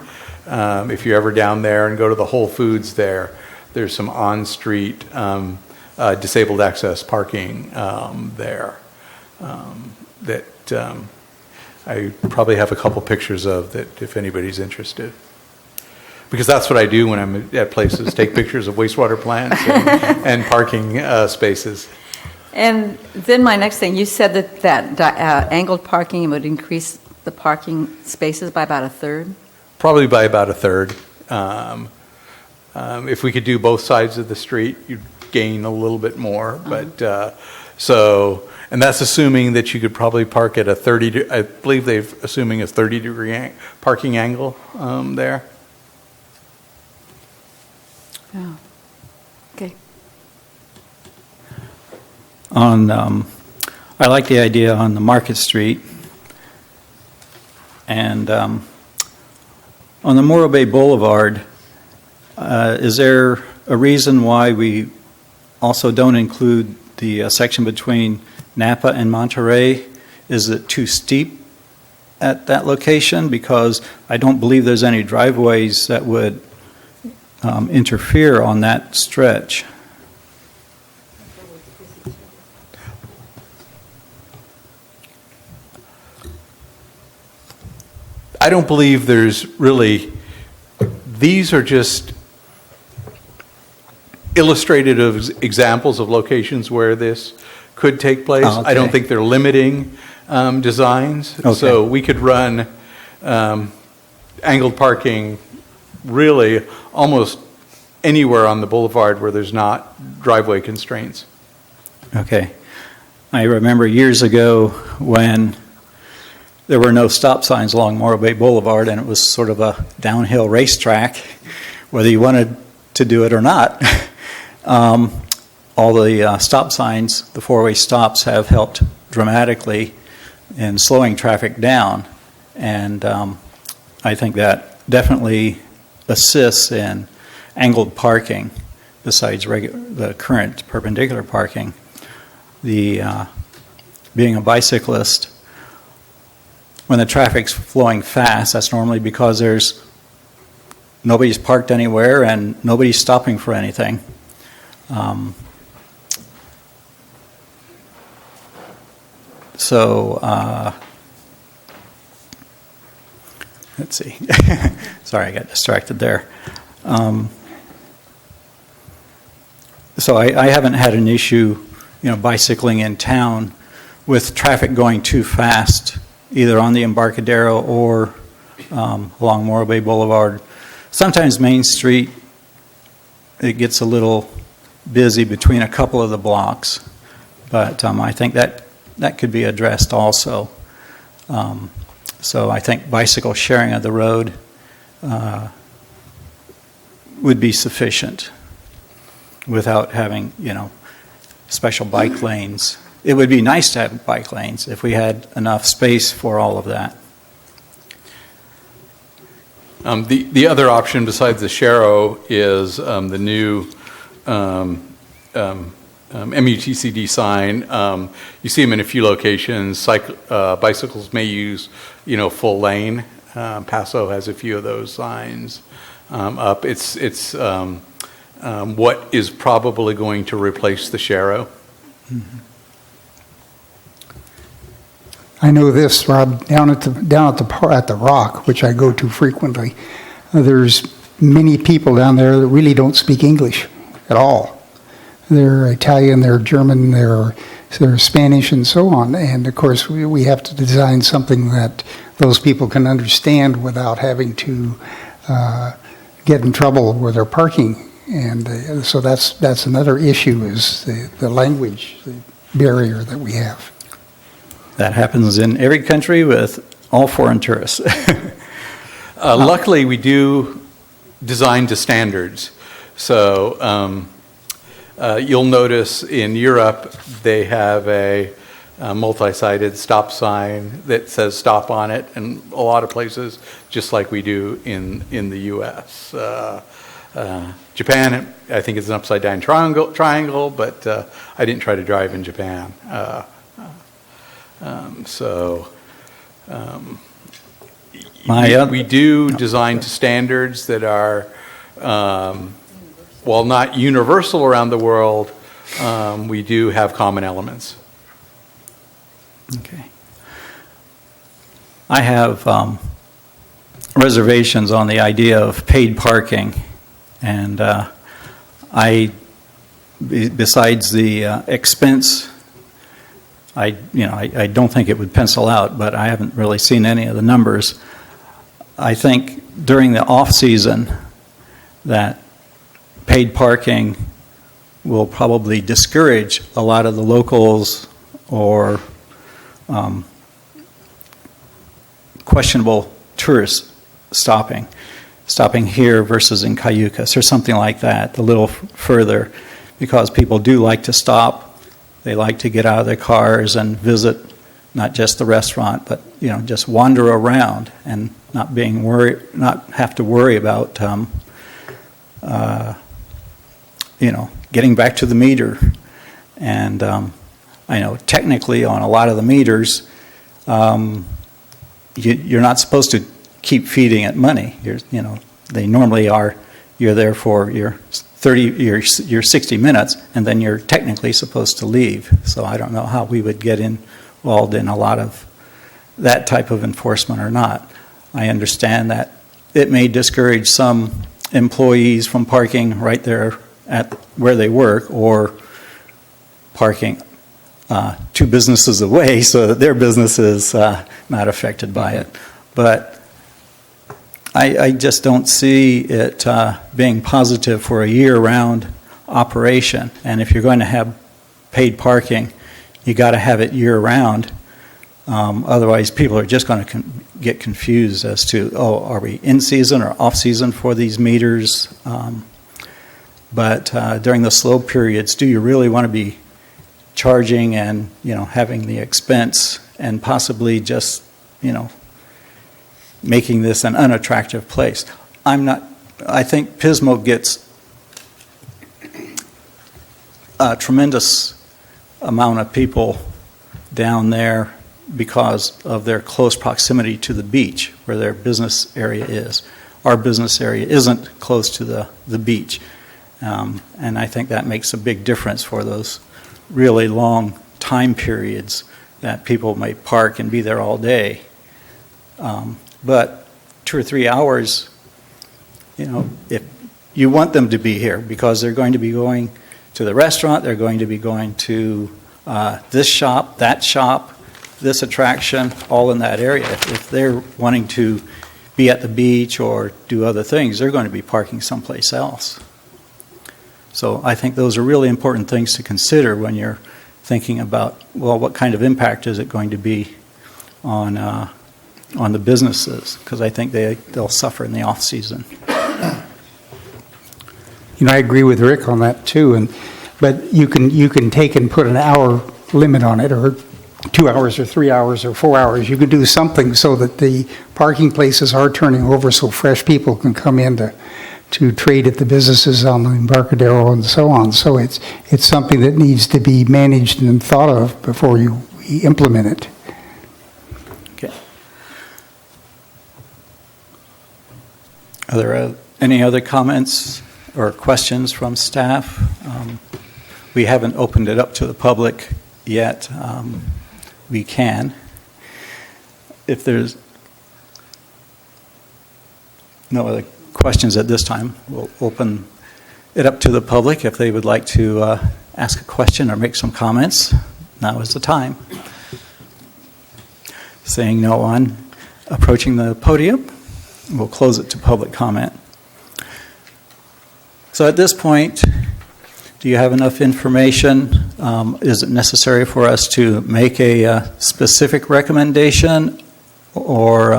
If you're ever down there and go to the Whole Foods there's some on-street disabled access parking there that I probably have a couple pictures of that if anybody's interested. Because that's what I do when I'm at places, take pictures of wastewater plants and parking spaces. And then my next thing, you said that angled parking would increase the parking spaces by about a third? Probably by about a third. If we could do both sides of the street, you'd gain a little bit more. But and that's assuming that you could probably park at I believe they're assuming a 30-degree parking angle there. Yeah. Okay. I like the idea on the Market Street. And on the Morro Bay Boulevard, is there a reason why we also don't include the section between Napa and Monterey? Is it too steep at that location? Because I don't believe there's any driveways that would interfere on that stretch. I don't believe there's really, these are just illustrated of examples of locations where this could take place. Oh, okay. I don't think they're limiting designs. Okay. So we could run angled parking really almost anywhere on the boulevard where there's not driveway constraints. Okay. I remember years ago when there were no stop signs along Morro Bay Boulevard, and it was sort of a downhill racetrack, whether you wanted to do it or not. All the stop signs, the four-way stops, have helped dramatically in slowing traffic down, and I think that definitely assists in angled parking besides the current perpendicular parking. Being a bicyclist, when the traffic's flowing fast, that's normally because nobody's parked anywhere and nobody's stopping for anything. Let's see. Sorry, I got distracted there. So I haven't had an issue, bicycling in town with traffic going too fast, either on the Embarcadero or along Morro Bay Boulevard. Sometimes Main Street, it gets a little busy between a couple of the blocks, but I think that could be addressed also. So I think bicycle sharing of the road would be sufficient without having, special bike lanes. It would be nice to have bike lanes if we had enough space for all of that. The other option besides the Sharrow is the new MUTCD sign. You see them in a few locations. Bicycles may use, full lane. Paso has a few of those signs up. It's what is probably going to replace the Sharrow. Mm-hmm. I know this, Rob, down at the Rock, which I go to frequently, there's many people down there that really don't speak English at all. They're Italian, they're German, they're Spanish, and so on. And of course, we have to design something that those people can understand without having to get in trouble with their parking. And so that's another issue, is the language, the barrier that we have. That happens in every country with all foreign tourists. Luckily, we do design to standards. So you'll notice in Europe they have a multi-sided stop sign that says stop on it, in a lot of places, just like we do in the U.S. Japan, I think it's an upside down triangle, but I didn't try to drive in Japan. We do design to standards that are, while not universal around the world, we do have common elements. Okay. I have reservations on the idea of paid parking, and besides the expense, I don't think it would pencil out, but I haven't really seen any of the numbers. I think during the off-season that paid parking will probably discourage a lot of the locals or questionable tourists stopping here versus in Cayucas or something like that, a little further, because people do like to stop. They like to get out of their cars and visit not just the restaurant, but just wander around and not have to worry about getting back to the meter. And I know technically on a lot of the meters, you're not supposed to keep feeding it money. They normally are. You're there for your 60 minutes, and then you're technically supposed to leave. So I don't know how we would get involved in a lot of that type of enforcement or not. I understand that it may discourage some employees from parking right there at where they work, or parking 2 businesses away so that their business is not affected by it. But I just don't see it being positive for a year-round operation. And if you're going to have paid parking, you got to have it year-round. Otherwise, people are just going to get confused as to, are we in season or off season for these meters? But during the slow periods, do you really want to be charging and, having the expense and possibly just, making this an unattractive place? I think Pismo gets a tremendous amount of people down there because of their close proximity to the beach where their business area is. Our business area isn't close to the beach. And I think that makes a big difference for those really long time periods that people might park and be there all day. But 2 or 3 hours, if you want them to be here because they're going to be going to the restaurant, they're going to be going to this shop, that shop, this attraction, all in that area. If they're wanting to be at the beach or do other things, they're going to be parking someplace else. So I think those are really important things to consider when you're thinking about, well, what kind of impact is it going to be on the businesses? Because I think they'll suffer in the off season. I agree with Rick on that too. But you can take and put an hour limit on it, or 2 hours, or 3 hours, or 4 hours. You could do something so that the parking places are turning over, so fresh people can come in to trade at the businesses on the Embarcadero and so on. So it's something that needs to be managed and thought of before you implement it. Okay. Are there any other comments or questions from staff? We haven't opened it up to the public yet. We can. If there's no other questions at this time, we'll open it up to the public if they would like to ask a question or make some comments. Now is the time. Saying no one approaching the podium, we'll close it to public comment. So at this point, do you have enough information? Is it necessary for us to make a specific recommendation, or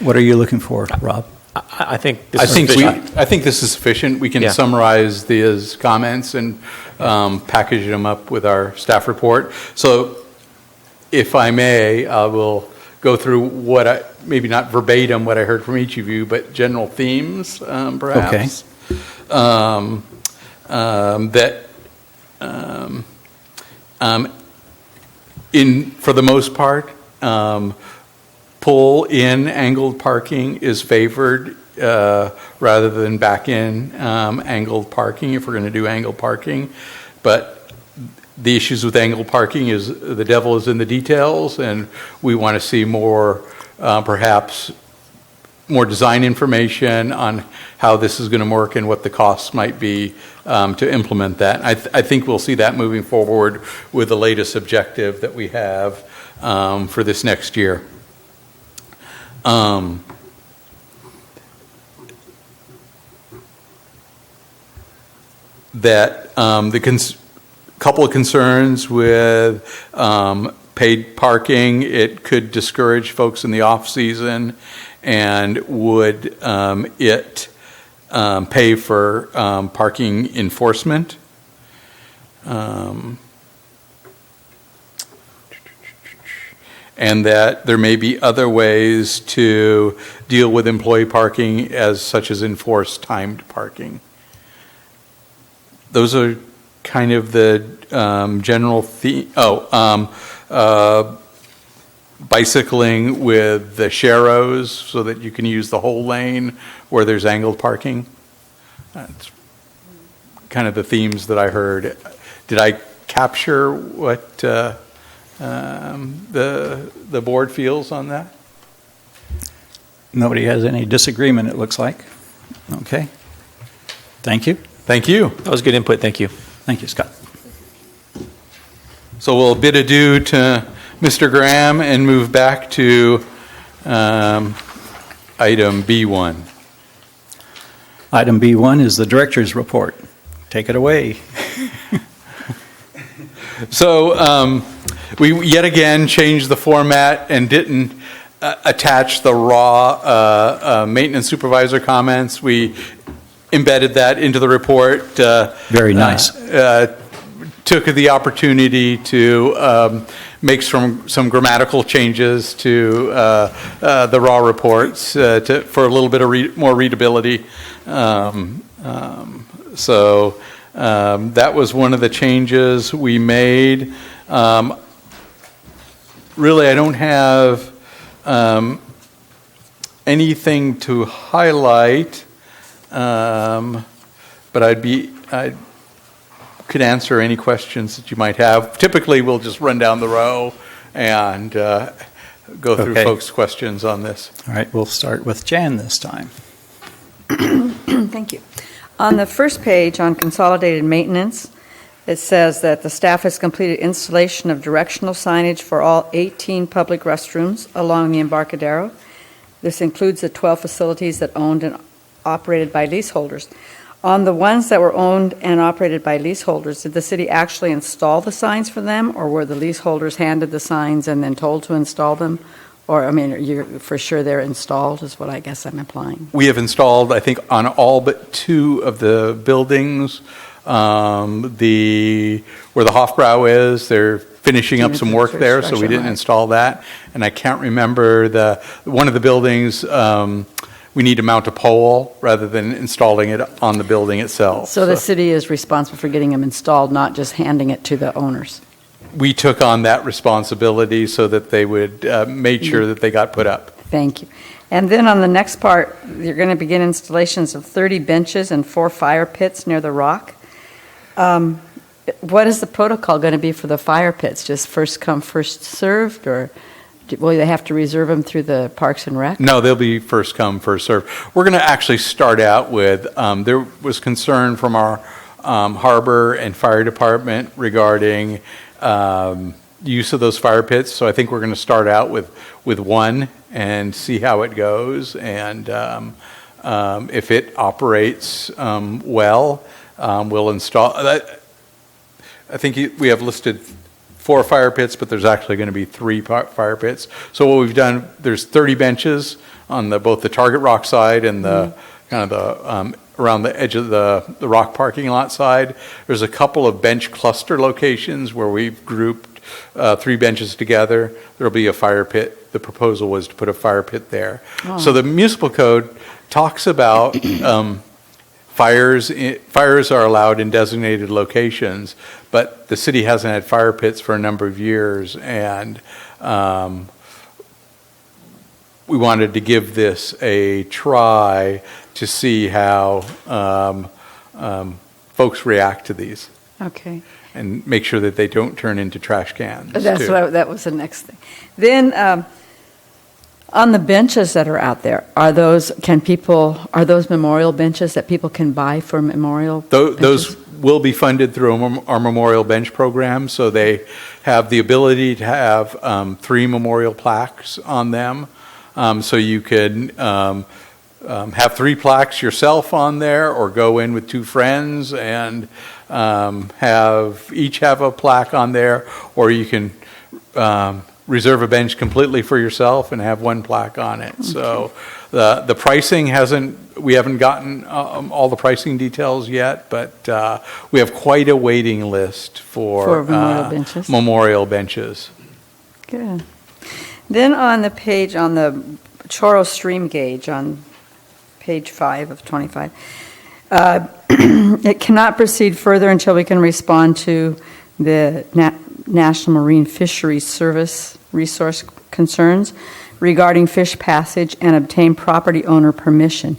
what are you looking for, Rob? I think this I is think sufficient. I think this is sufficient. We can Yeah. summarize these comments and package them up with our staff report. So, if I may, I will go through maybe not verbatim what I heard from each of you, but general themes, perhaps. Okay. For the most part, pull-in angled parking is favored rather than back-in angled parking if we're going to do angled parking. But the issues with angled parking is the devil is in the details, and we want to see more, perhaps, more design information on how this is going to work and what the costs might be to implement that. I think we'll see that moving forward with the latest objective that we have for this next year. Couple of concerns with paid parking. It could discourage folks in the off season, and would it pay for parking enforcement? And that there may be other ways to deal with employee parking, such as enforced timed parking. Those are kind of the general theme. Bicycling with the sharrows so that you can use the whole lane where there's angled parking. That's kind of the themes that I heard. Did I capture what the board feels on that? Nobody has any disagreement, it looks like. Okay. Thank you. Thank you. That was good input. Thank you. Thank you, Scott. So we'll bid adieu to Mr. Graham and move back to item B1. Item B1 is the director's report. Take it away. So we yet again changed the format and didn't attach the raw maintenance supervisor comments. We embedded that into the report. Very nice. Took the opportunity to make some grammatical changes to the raw reports for a little bit of more readability. So that was one of the changes we made. Really, I don't have anything to highlight, but I could answer any questions that you might have. Typically, we'll just run down the row and go through Okay. folks' questions on this. All right, we'll start with Jan this time. Thank you. On the first page, on consolidated maintenance, it says that the staff has completed installation of directional signage for all 18 public restrooms along the Embarcadero. This includes the 12 facilities that owned and operated by leaseholders. On the ones that were owned and operated by leaseholders, did the city actually install the signs for them, or were the leaseholders handed the signs and then told to install them? Or, I mean, you're for sure they're installed, is what I guess I'm implying. We have installed, I think, on all but 2 of the buildings. Where the Hofbrau is, they're finishing up some work there, so we didn't install that. And I can't remember one of the buildings, we need to mount a pole rather than installing it on the building itself. So the city is responsible for getting them installed, not just handing it to the owners? We took on that responsibility so that they would make sure that they got put up. Thank you. And then on the next part, you're going to begin installations of 30 benches and 4 fire pits near the rock. What is the protocol going to be for the fire pits? Just first come, first served, or will they have to reserve them through the Parks and Rec? No, they'll be first come, first served. We're going to actually start out with, there was concern from our harbor and fire department regarding use of those fire pits. So I think we're going to start out with one and see how it goes. And if it operates well, we'll install that. I think we have listed 4 fire pits, but there's actually going to be 3 fire pits. So what we've done, there's 30 benches on both the Target Rock side and the kind of the around the edge of the rock parking lot side. There's a couple of bench cluster locations where we've grouped 3 benches together. There'll be a fire pit. The proposal was to put a fire pit there. Oh. So the municipal code talks about fires are allowed in designated locations, but the city hasn't had fire pits for a number of years, and we wanted to give this a try to see how folks react to these Okay. and make sure that they don't turn into trash cans. That's too. that was the next thing. Then, on the benches that are out there, are those memorial benches that people can buy for memorial Those benches? will be funded through our Memorial Bench program, so they have the ability to have 3 memorial plaques on them. So you can have 3 plaques yourself on there, or go in with 2 friends and each have a plaque on there, or you can reserve a bench completely for yourself and have 1 plaque on it. Okay. So the pricing we haven't gotten all the pricing details yet, but we have quite a waiting list for memorial benches. Memorial benches. Good. Then on the page, on the Choro Stream Gauge, on page 5 of 25, it cannot proceed further until we can respond to the National Marine Fisheries Service resource concerns regarding fish passage and obtain property owner permission.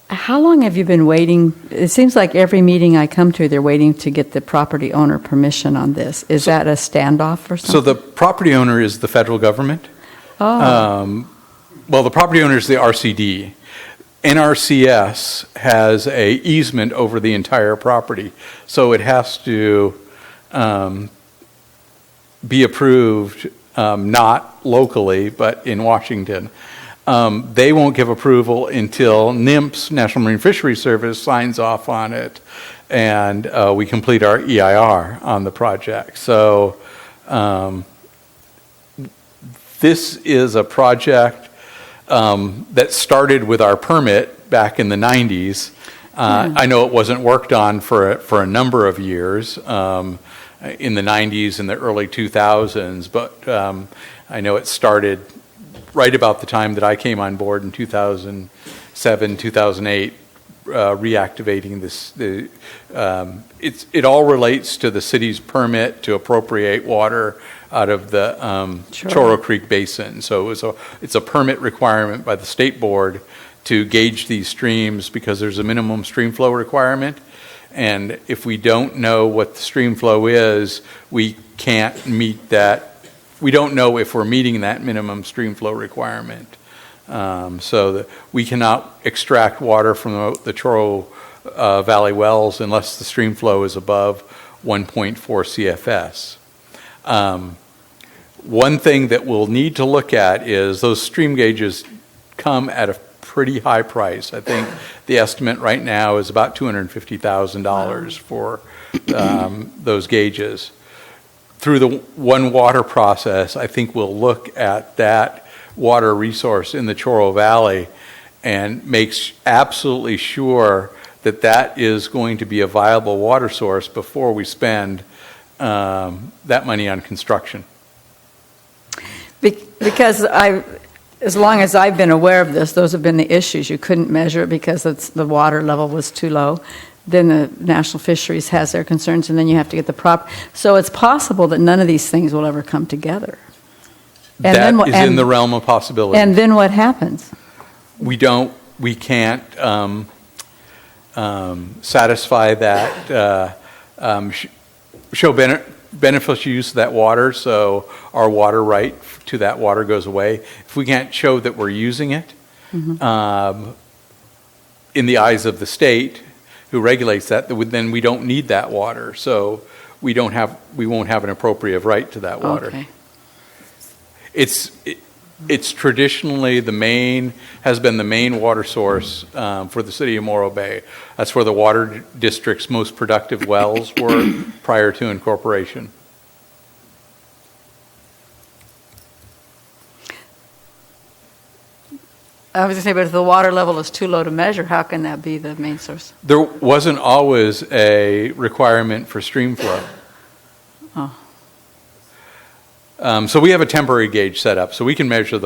How long have you been waiting? It seems like every meeting I come to, they're waiting to get the property owner permission on this. Is that a standoff or something? So the property owner is the federal government. Oh. Well, the property owner is the RCD. NRCS has a easement over the entire property, so it has to be approved, not locally, but in Washington. They won't give approval until NMFS, National Marine Fisheries Service, signs off on it, and we complete our EIR on the project. So this is a project that started with our permit back in the 90s, I know it wasn't worked on for a number of years, in the 90s and the early 2000s, but I know it started right about the time that I came on board in 2007, 2008, reactivating this. It all relates to the city's permit to appropriate water out of the Choro Creek Basin. So it's a permit requirement by the state board to gauge these streams because there's a minimum stream flow requirement. And if we don't know what the stream flow is, we can't meet that. We don't know if we're meeting that minimum stream flow requirement. So that we cannot extract water from the Choro Valley wells unless the stream flow is above 1.4 CFS. One thing that we'll need to look at is those stream gauges come at a pretty high price. I think the estimate right now is about $250,000 for those gauges. Through the One Water process, I think we'll look at that water resource in the Choro Valley and make absolutely sure that that is going to be a viable water source before we spend that money on construction. Because as long as I've been aware of this, those have been the issues. You couldn't measure it because the water level was too low. Then the National Fisheries has their concerns, and then you have to get the prop. So it's possible that none of these things will ever come together. And That then, is in the realm of possibility. And then what happens? We can't satisfy that, show beneficial use of that water, so our water right to that water goes away. If we can't show that we're using it, in the eyes of the state who regulates that, then we don't need that water. So we won't have an appropriate right to that water. Okay. It's traditionally has been the main water source for the city of Morro Bay. That's where the water district's most productive wells were prior to incorporation. I was going to say, but if the water level is too low to measure, how can that be the main source? There wasn't always a requirement for stream flow. Oh. So we have a temporary gauge set up, so we can measure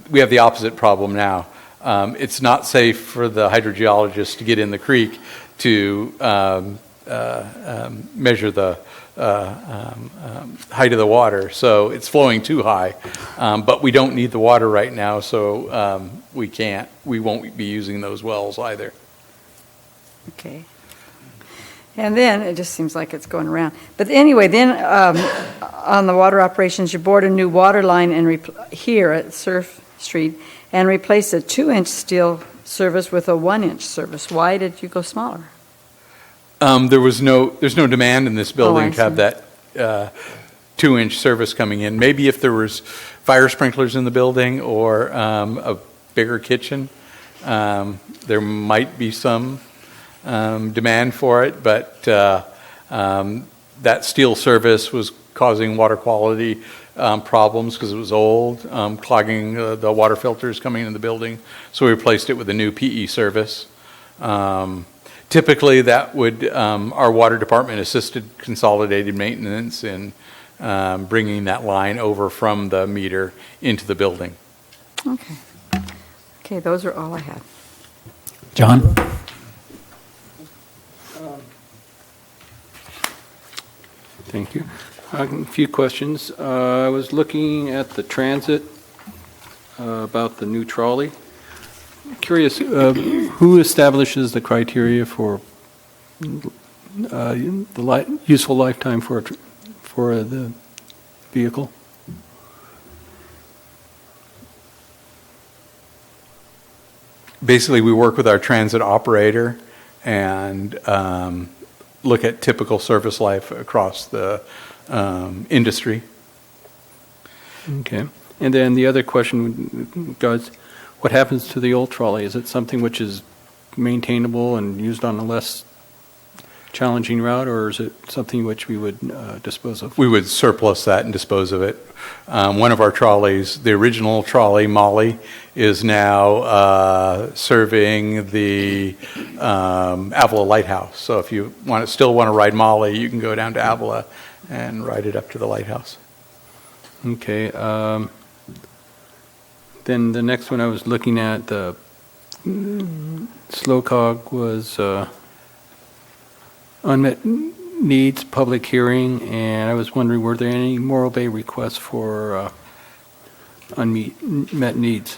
we have the opposite problem now. It's not safe for the hydrogeologist to get in the creek to measure the height of the water, so it's flowing too high. But we don't need the water right now, so we won't be using those wells either. Okay. And then, it just seems like it's going around. But anyway, then on the water operations, you bored a new water line here at Surf Street and replaced a 2-inch steel service with a 1-inch service. Why did you go smaller? There's no demand in this building I to have that 2-inch service coming in. Maybe if there was fire sprinklers in the building or a bigger kitchen, there might be some demand for it, but that steel service was causing water quality problems because it was old, clogging the water filters coming into the building. So we replaced it with a new PE service. Typically, that would our water department assisted consolidated maintenance in bringing that line over from the meter into the building. Okay. Okay, those are all I had. John? Thank you. A few questions. I was looking at the transit about the new trolley. Curious, who establishes the criteria for the useful lifetime for the vehicle? Basically, we work with our transit operator and look at typical service life across the industry. Okay. And then the other question goes, what happens to the old trolley? Is it something which is maintainable and used on a less challenging route, or is it something which we would dispose of? We would surplus that and dispose of it. One of our trolleys, the original trolley, Molly, is now serving the Avila Lighthouse. So if you still want to ride Molly, you can go down to Avila and ride it up to the lighthouse. Okay. Then the next one I was looking at, the SLOCOG was unmet needs, public hearing, and I was wondering, were there any Morro Bay requests for unmet needs?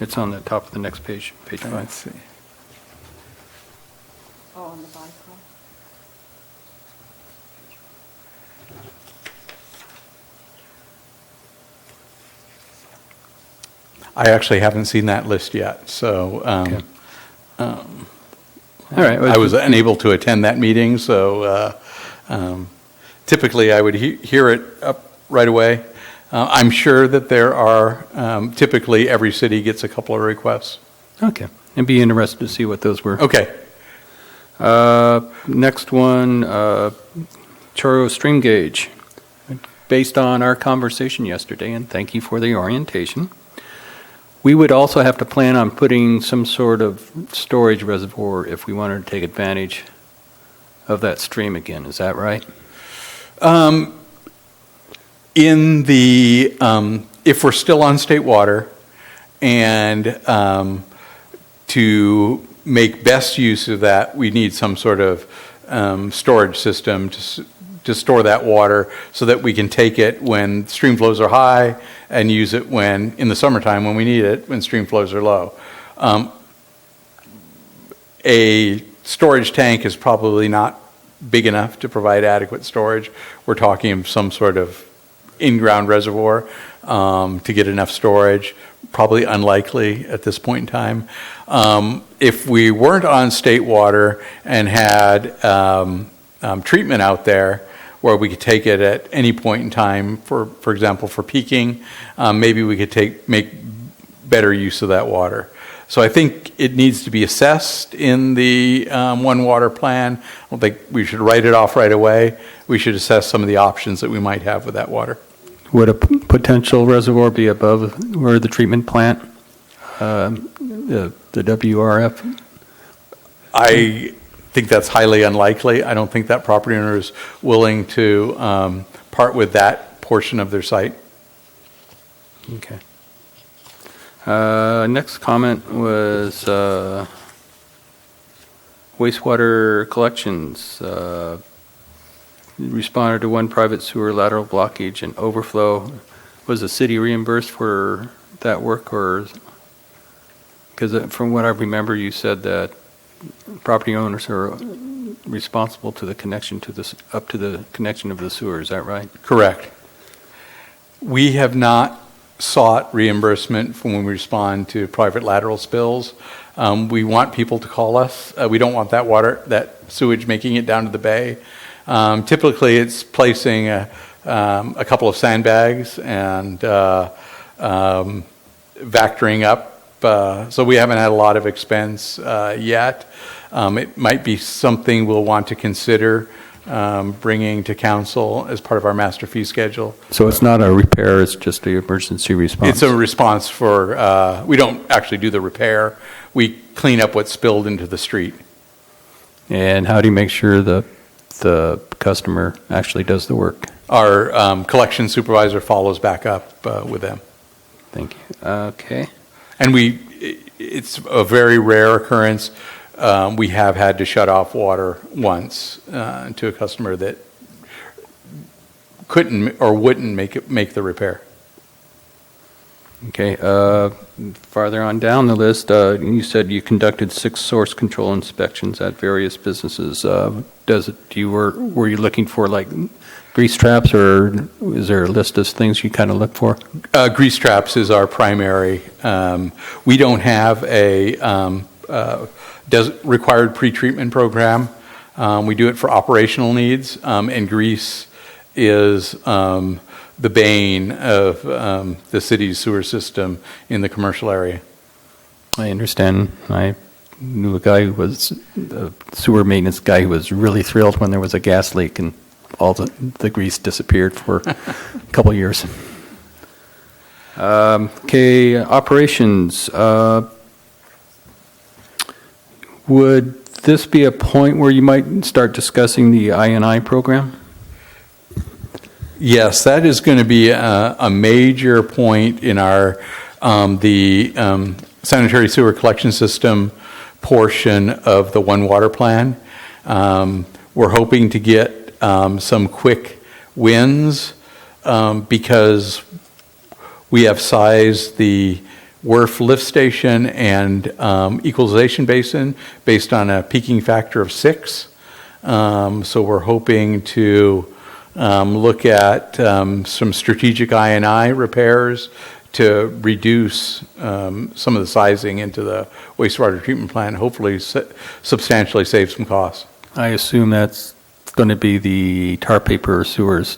It's on the top of the next page, page 5. Let's see. Oh, on the bike club? I actually haven't seen that list yet, so Okay. All right. I was unable to attend that meeting, so typically I would hear it up right away. I'm sure that there are, typically every city gets a couple of requests. Okay. I'd be interested to see what those were. Okay. Next one, Choro Stream Gauge. Based on our conversation yesterday, and thank you for the orientation, we would also have to plan on putting some sort of storage reservoir if we wanted to take advantage of that stream again. Is that right? If we're still on state water, and to make best use of that, we need some sort of storage system to store that water so that we can take it when stream flows are high and use it in the summertime when we need it, when stream flows are low. A storage tank is probably not big enough to provide adequate storage. We're talking of some sort of in-ground reservoir to get enough storage. Probably unlikely at this point in time. If we weren't on state water and had treatment out there where we could take it at any point in time, for example, for peaking, maybe we could make better use of that water. So I think it needs to be assessed in the One Water plan. I don't think we should write it off right away. We should assess some of the options that we might have with that water. Would a potential reservoir be above where the treatment plant, the WRF? I think that's highly unlikely. I don't think that property owner is willing to part with that portion of their site. Okay. Next comment was wastewater collections. Responded to one private sewer lateral blockage and overflow. Was the city reimbursed for that work, or? Because from what I remember, you said that property owners are responsible to the connection to this, up to the connection of the sewer. Is that right? Correct. We have not sought reimbursement when we respond to private lateral spills. We want people to call us. We don't want that sewage making it down to the bay. Typically, it's placing a couple of sandbags and vectoring up. So we haven't had a lot of expense yet. It might be something we'll want to consider bringing to council as part of our master fee schedule. So it's not a repair, it's just the emergency response? It's a response for, we don't actually do the repair. We clean up what's spilled into the street. And how do you make sure the customer actually does the work? Our collection supervisor follows back up with them. Thank you. Okay. And it's a very rare occurrence. We have had to shut off water once to a customer that couldn't or wouldn't make the repair. Okay. Farther on down the list, you said you conducted 6 source control inspections at various businesses. Were you looking for like grease traps, or is there a list of things you kind of look for? Grease traps is our primary. We don't have a required pretreatment program. We do it for operational needs, and grease is the bane of the city's sewer system in the commercial area. I understand. I knew a guy who was the sewer maintenance guy who was really thrilled when there was a gas leak and all the grease disappeared for a couple of years. Okay, operations. Would this be a point where you might start discussing the I&I program? Yes, that is going to be a major point in our, the sanitary sewer collection system portion of the One Water Plan. We're hoping to get some quick wins because we have sized the Werf lift station and equalization basin based on a peaking factor of 6. So we're hoping to look at some strategic I&I repairs to reduce some of the sizing into the wastewater treatment plant, hopefully substantially save some costs. I assume that's going to be the tar paper sewers.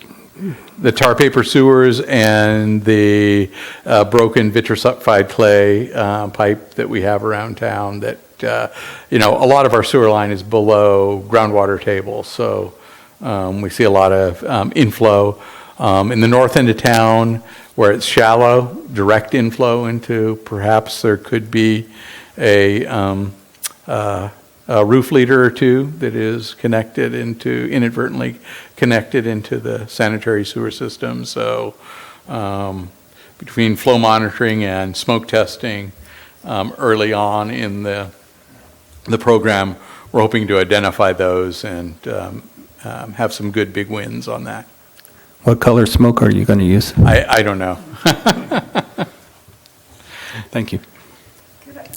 The tar paper sewers and the broken vitreous-sulfide clay pipe that we have around town that, a lot of our sewer line is below groundwater table, so we see a lot of inflow. In the north end of town, where it's shallow, direct inflow into, perhaps there could be a roof leader or two that is inadvertently connected into the sanitary sewer system. So between flow monitoring and smoke testing early on in the program, we're hoping to identify those and have some good big wins on that. What color smoke are you going to use? I don't know. Thank you.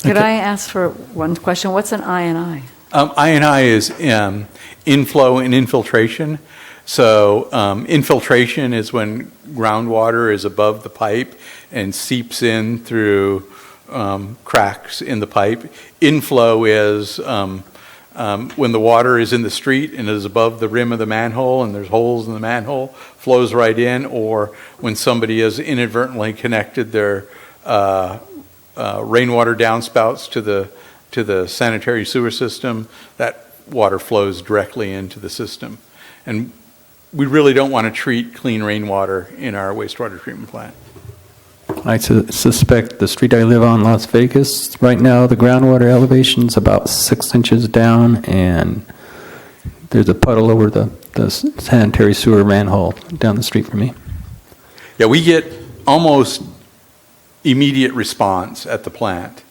Could I ask for one question? What's an I&I? I&I is inflow and infiltration. So infiltration is when groundwater is above the pipe and seeps in through cracks in the pipe. Inflow is when the water is in the street and is above the rim of the manhole and there's holes in the manhole, flows right in, or when somebody has inadvertently connected their rainwater downspouts to the sanitary sewer system, that water flows directly into the system. And we really don't want to treat clean rainwater in our wastewater treatment plant. I suspect the street I live on, Las Vegas, right now the groundwater elevation is about 6 inches down, and there's a puddle over the sanitary sewer manhole down the street from me. Yeah, we get almost immediate response at the plant.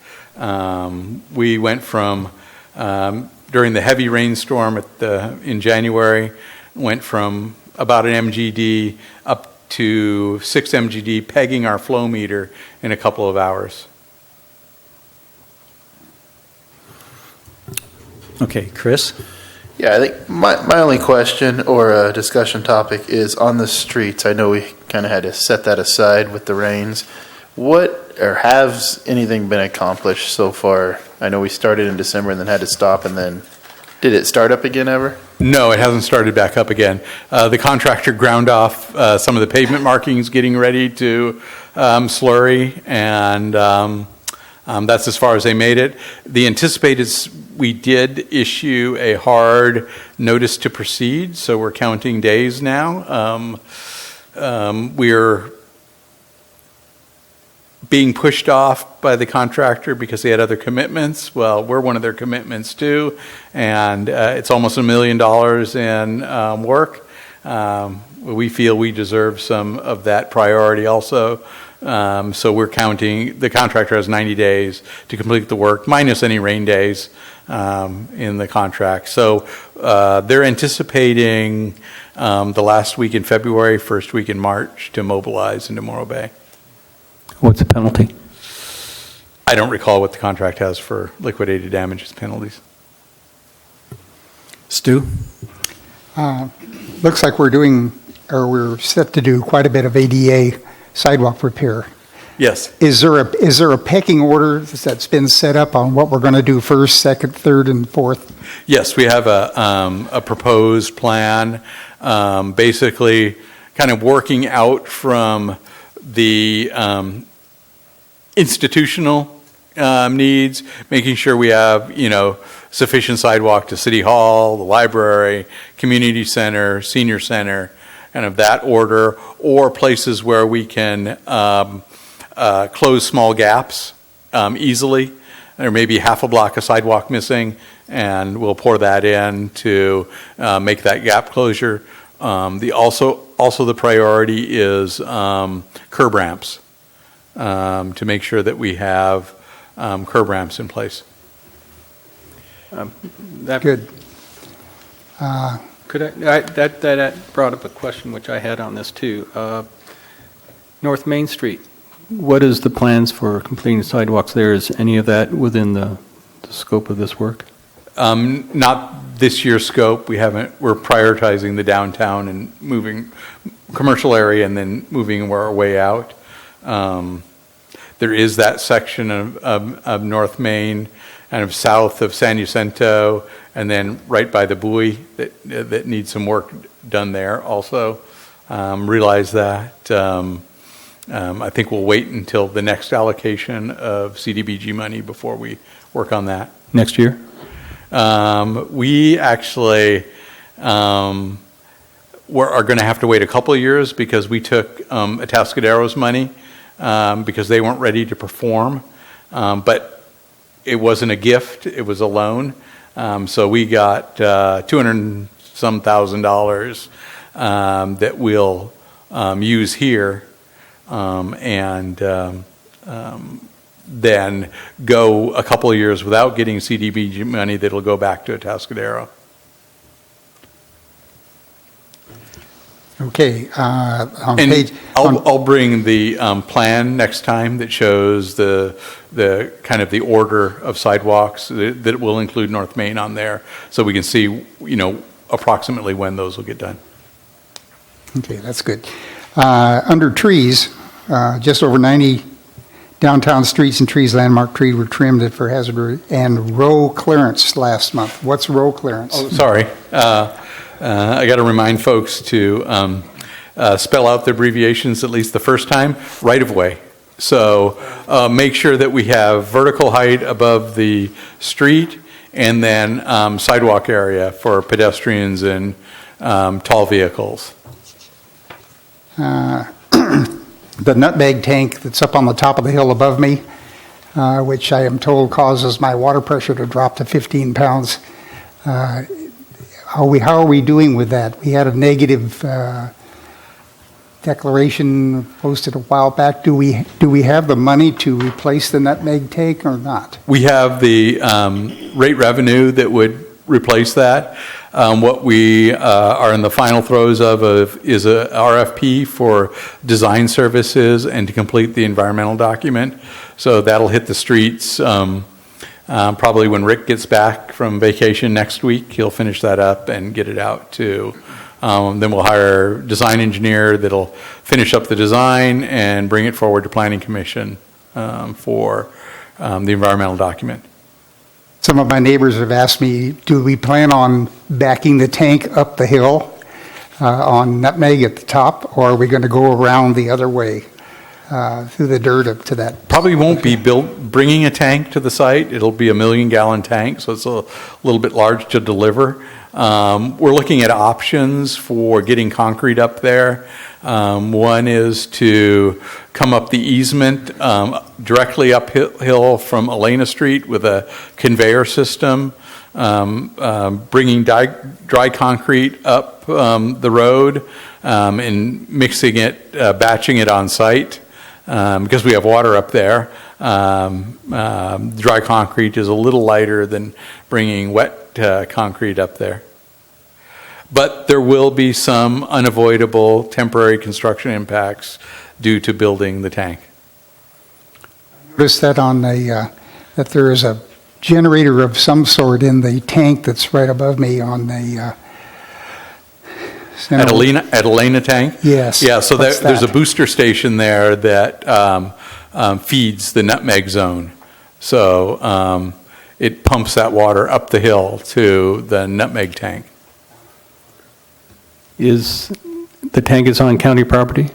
We went from, during the heavy rainstorm in January, went from about an MGD up to 6 MGD, pegging our flow meter in a couple of hours. Okay, Chris? Yeah, I think my only question or discussion topic is on the streets. I know we kind of had to set that aside with the rains. What or has anything been accomplished so far? I know we started in December and then had to stop, and then did it start up again ever? No, it hasn't started back up again. The contractor ground off some of the pavement markings, getting ready to slurry, and that's as far as they made it. The anticipated, we did issue a hard notice to proceed, so we're counting days now. We're being pushed off by the contractor because they had other commitments. Well, we're one of their commitments too, and it's almost $1 million in work. We feel we deserve some of that priority also. So we're counting, the contractor has 90 days to complete the work, minus any rain days in the contract. So they're anticipating the last week in February, first week in March to mobilize into Morro Bay. What's the penalty? I don't recall what the contract has for liquidated damages penalties. Stu? Looks like we're set to do quite a bit of ADA sidewalk repair. Yes. Is there a pecking order that's been set up on what we're going to do first, second, third, and fourth? Yes, we have a proposed plan, basically kind of working out from the institutional needs, making sure we have, sufficient sidewalk to City Hall, the library, community center, senior center, and of that order, or places where we can close small gaps easily. There may be half a block of sidewalk missing, and we'll pour that in to make that gap closure. Also the priority is curb ramps, to make sure that we have curb ramps in place. That- Good. That brought up a question which I had on this too. North Main Street, what is the plans for completing sidewalks there? Is any of that within the scope of this work? Not this year's scope. We're prioritizing the downtown and moving commercial area and then moving our way out. There is that section of North Main, kind of south of San Jacinto, and then right by the buoy that needs some work done there also. Realize that. I think we'll wait until the next allocation of CDBG money before we work on that. Next year? We actually are going to have to wait a couple of years because we took Atascadero's money because they weren't ready to perform. But it wasn't a gift, it was a loan. So we got $200,000 that we'll use here and then go a couple of years without getting CDBG money that'll go back to Atascadero. Okay, on And page, I'll bring the plan next time that shows the kind of the order of sidewalks that will include North Main on there, so we can see, approximately when those will get done. okay, that's good. Under trees, just over 90 downtown streets and trees, landmark trees were trimmed for hazard and row clearance last month. What's row clearance? Oh, sorry. I got to remind folks to spell out the abbreviations at least the first time. Right of way. So make sure that we have vertical height above the street and then sidewalk area for pedestrians and tall vehicles. The nutmeg tank that's up on the top of the hill above me, which I am told causes my water pressure to drop to 15 pounds. How are we doing with that? We had a negative declaration posted a while back. Do we have the money to replace the nutmeg tank or not? We have the rate revenue that would replace that. What we are in the final throes of is a RFP for design services and to complete the environmental document. So that'll hit the streets probably when Rick gets back from vacation next week. He'll finish that up and get it out to. Then we'll hire a design engineer that'll finish up the design and bring it forward to Planning Commission for the environmental document. Some of my neighbors have asked me, do we plan on backing the tank up the hill on Nutmeg at the top, or are we going to go around the other way through the dirt up to that? Probably won't be bringing a tank to the site. It'll be a 1 million gallon tank, so it's a little bit large to deliver. We're looking at options for getting concrete up there. One is to come up the easement directly uphill from Elena Street with a conveyor system, bringing dry concrete up the road and mixing it, batching it on site. Because we have water up there, dry concrete is a little lighter than bringing wet concrete up there. But there will be some unavoidable temporary construction impacts due to building the tank. Noticed that on the that there is a generator of some sort in the tank that's right above me on the At Elena Tank? Yes. Yeah, so What's there's a that? booster station there that feeds the Nutmeg Zone. So it pumps that water up the hill to the Nutmeg Tank. The tank is on county property?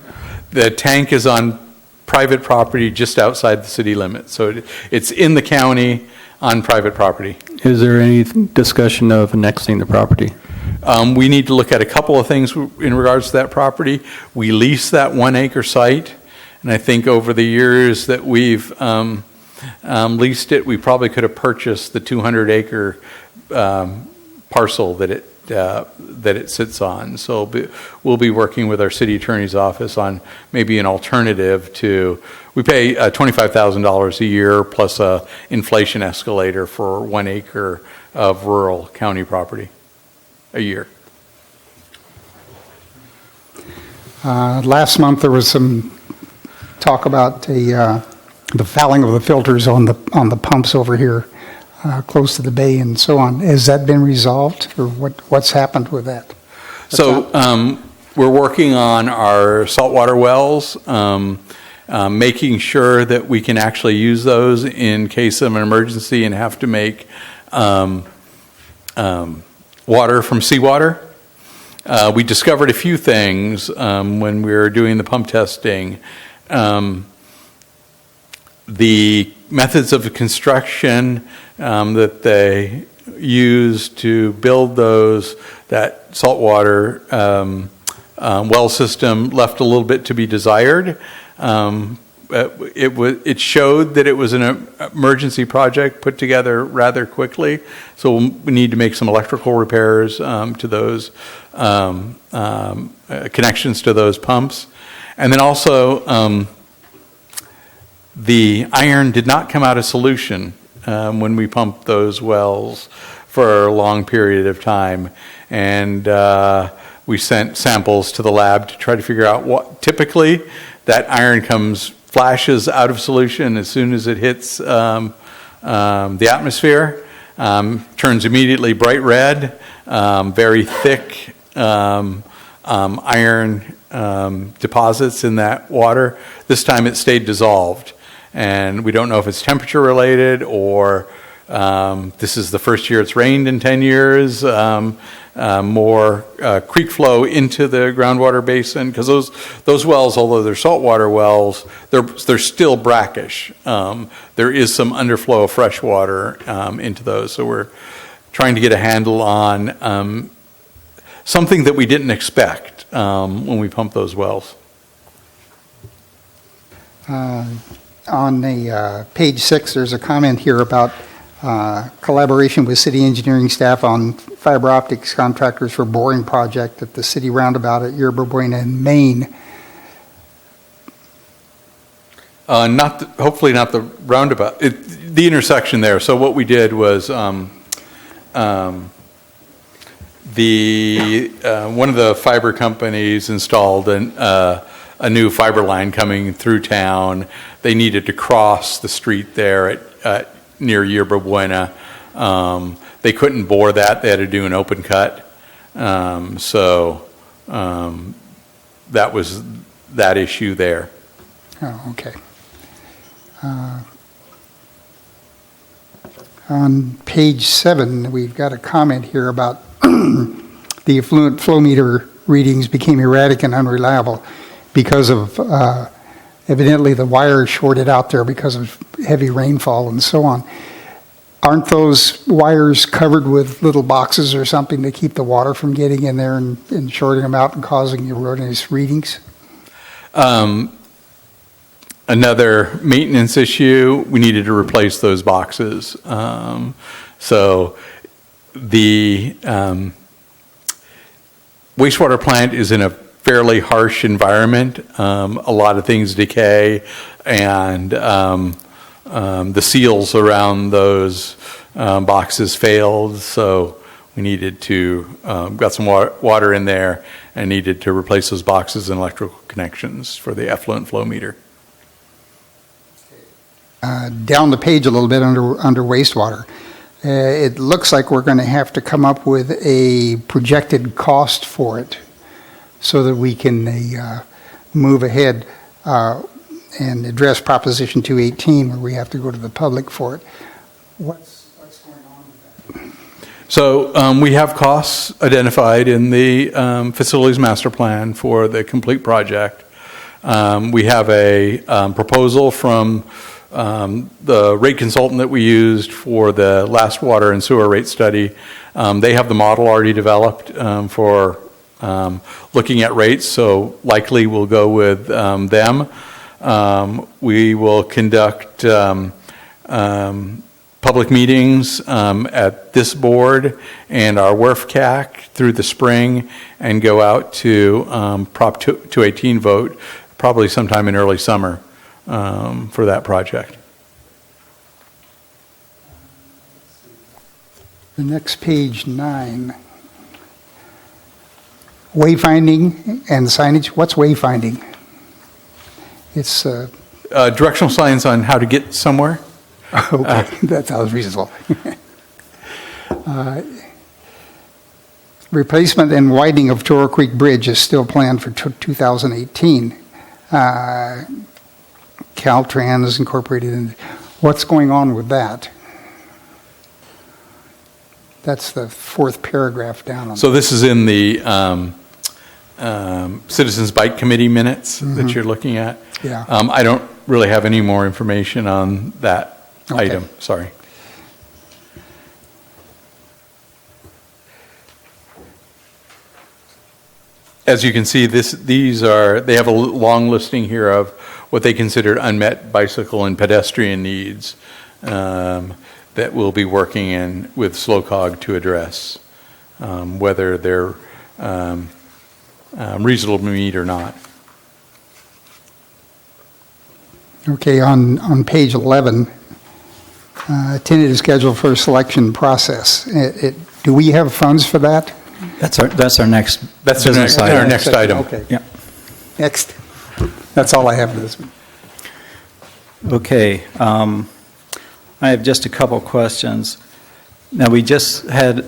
The tank is on private property just outside the city limits. So it's in the county on private property. Is there any discussion of annexing the property? We need to look at a couple of things in regards to that property. We lease that 1 acre site, and I think over the years that we've leased it, we probably could have purchased the 200 acre parcel that it sits on. So we'll be working with our city attorney's office on maybe an alternative to, we pay $25,000 a year plus a inflation escalator for 1 acre of rural county property a year. Last month, there was some talk about the fouling of the filters on the pumps over here, close to the bay and so on. Has that been resolved, or what's happened with that? So we're working on our saltwater wells, making sure that we can actually use those in case of an emergency and have to make water from seawater. We discovered a few things when we were doing the pump testing. The methods of construction that they use to build that saltwater well system left a little bit to be desired. It showed that it was an emergency project put together rather quickly, so we need to make some electrical repairs to those connections to those pumps. And then also, the iron did not come out of solution when we pumped those wells for a long period of time. And we sent samples to the lab to try to figure out what, typically, that iron flashes out of solution as soon as it hits the atmosphere, turns immediately bright red, very thick iron deposits in that water. This time it stayed dissolved, and we don't know if it's temperature related or this is the first year it's rained in 10 years. More creek flow into the groundwater basin, because those wells, although they're saltwater wells, they're still brackish. There is some underflow of fresh water into those, so we're trying to get a handle on something that we didn't expect when we pump those wells. On the page 6, there's a comment here about collaboration with city engineering staff on fiber optics contractors for boring project at the city roundabout at Yerba Buena in Maine. Hopefully not the roundabout, the intersection there. So what we did was one of the fiber companies installed a new fiber line coming through town. They needed to cross the street there at near Yerba Buena. They couldn't bore that. They had to do an open cut. So that was that issue there. Oh, okay. On page 7, we've got a comment here about the effluent flow meter readings became erratic and unreliable because of evidently the wires shorted out there because of heavy rainfall and so on. Aren't those wires covered with little boxes or something to keep the water from getting in there and shorting them out and causing erroneous readings? Another maintenance issue, we needed to replace those boxes. So the wastewater plant is in a fairly harsh environment. A lot of things decay, and the seals around those boxes failed, so we needed to, got some water in there and needed to replace those boxes and electrical connections for the effluent flow meter. Down the page a little bit under wastewater, it looks like we're going to have to come up with a projected cost for it so that we can move ahead and address Proposition 218, where we have to go to the public for it. What's going on with that? So we have costs identified in the facilities master plan for the complete project. We have a proposal from the rate consultant that we used for the last water and sewer rate study, they have the model already developed for looking at rates, so likely we'll go with them. We will conduct public meetings at this board and our WRF-CAC through the spring and go out to Prop 218 vote probably sometime in early summer for that project. The next page 9. Wayfinding and signage. What's wayfinding? It's, Directional signs on how to get somewhere. okay, that sounds reasonable. Replacement and widening of Toro Creek Bridge is still planned for 2018. Caltrans is incorporated in. What's going on with that? That's the fourth paragraph down on. So this is in the Citizens Bike Committee minutes that you're looking at. Yeah. I don't really have any more information on that Okay. item, sorry. As you can see, they have a long listing here of what they consider unmet bicycle and pedestrian needs that we'll be working in with SLOCOG to address, whether they're reasonable to meet or not. Okay, on page 11, tentative schedule for selection process. Do we have funds for that? That's our next That's business our item. next item. Okay. Yeah. Next. That's all I have for this one. Okay, I have just a couple questions. Now, we just had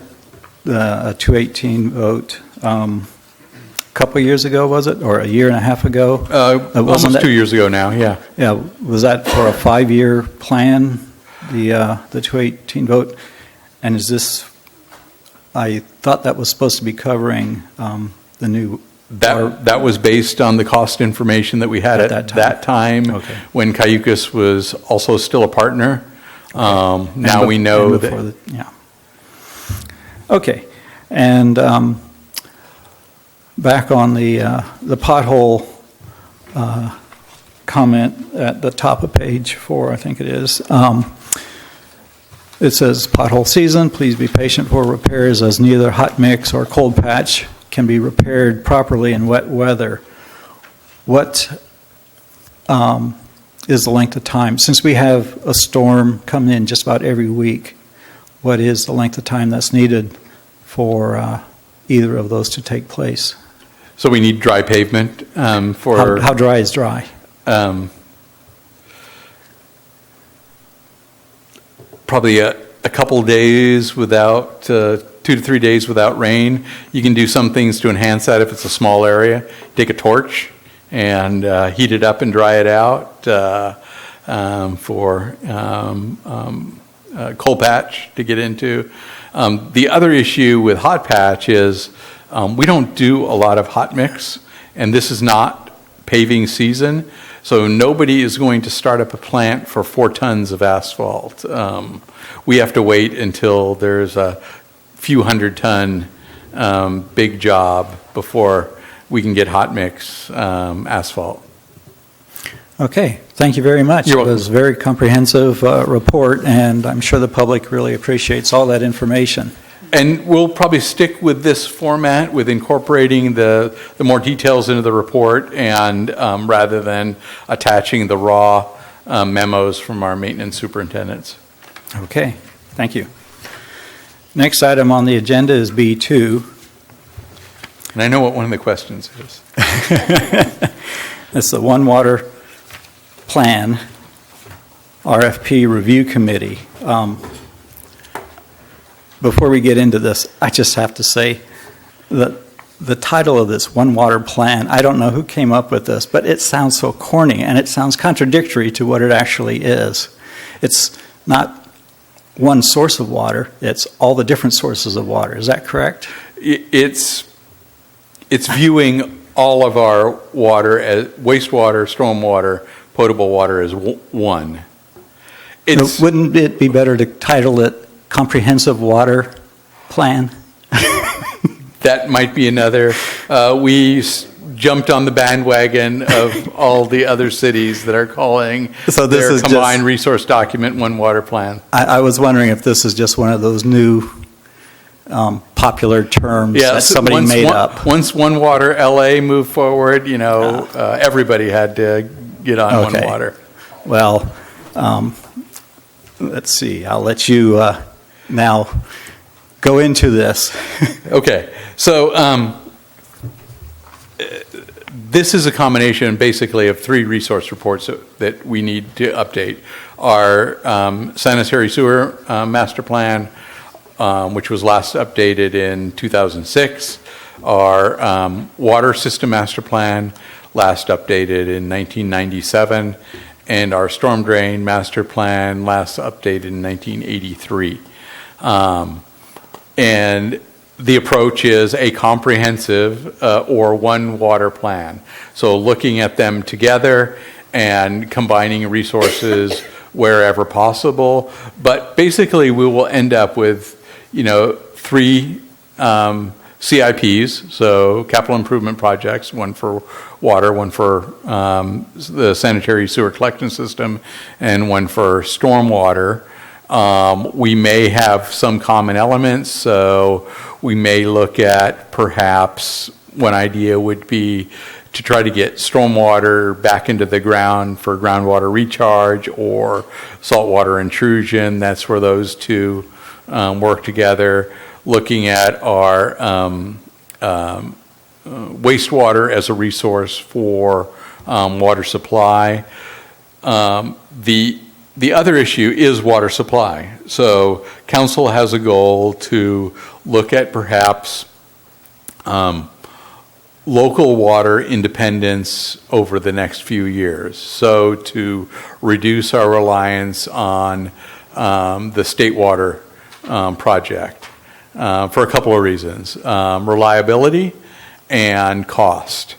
a 218 vote a couple years ago, was it? Or a year and a half ago? Wasn't Almost that- 2 years ago now, yeah. Yeah, was that for a 5-year plan, the 218 vote? And is this, I thought that was supposed to be covering the new. That was based on the cost information that we had At at that that time, Okay. when Cayucas was also still a partner. Now we know And before that, yeah. Okay, and back on the pothole comment at the top of page 4, I think it is. It says, pothole season, please be patient for repairs as neither hot mix or cold patch can be repaired properly in wet weather. What is the length of time? Since we have a storm coming in just about every week, what is the length of time that's needed for either of those to take place? so we need dry pavement for. How dry is dry? Probably a couple days without, 2 to 3 days without rain. You can do some things to enhance that if it's a small area. Take a torch and heat it up and dry it out for cold patch to get into. The other issue with hot patch is we don't do a lot of hot mix, and this is not paving season, so nobody is going to start up a plant for 4 tons of asphalt. We have to wait until there's a few 100-ton big job before we can get hot mix asphalt. Okay, thank you very much. You're It was a very comprehensive report, and I'm sure the public really appreciates all that information. And we'll probably stick with this format, with incorporating the more details into the report, and rather than attaching the raw memos from our maintenance superintendents. Okay, thank you. Next item on the agenda is B2. And I know what one of the questions is. It's the One Water Plan RFP Review Committee. Before we get into this, I just have to say that the title of this One Water Plan, I don't know who came up with this, but it sounds so corny and it sounds contradictory to what it actually is. It's not one source of water, it's all the different sources of water. Is that correct? It's viewing all of our water as wastewater, stormwater, potable water as one. It's, Wouldn't it be better to title it Comprehensive Water Plan? that might be another, jumped on the bandwagon of all the other cities that are calling So this their is combined just- resource document one water plan. I was wondering if this is just one of those new popular terms that so somebody once made one- up. Once One Water LA moved forward, everybody had to get on One Okay. Water. Well, let's see, I'll let you now go into this. Okay, so this is a combination basically of three resource reports that we need to update. Our sanitary sewer master plan, which was last updated in 2006. Our water system master plan, last updated in 1997. And our storm drain master plan, last updated in 1983. And the approach is a comprehensive or one water plan. So looking at them together and combining resources wherever possible. But basically, we will end up with, three CIPs, so capital improvement projects, one for water, one for the sanitary sewer collection system, and one for stormwater. We may have some common elements, so we may look at perhaps one idea would be to try to get stormwater back into the ground for groundwater recharge or saltwater intrusion. That's where those two work together. Looking at our wastewater as a resource for water supply. The other issue is water supply. So council has a goal to look at perhaps local water independence over the next few years. So to reduce our reliance on the state water project for a couple of reasons. Reliability and cost.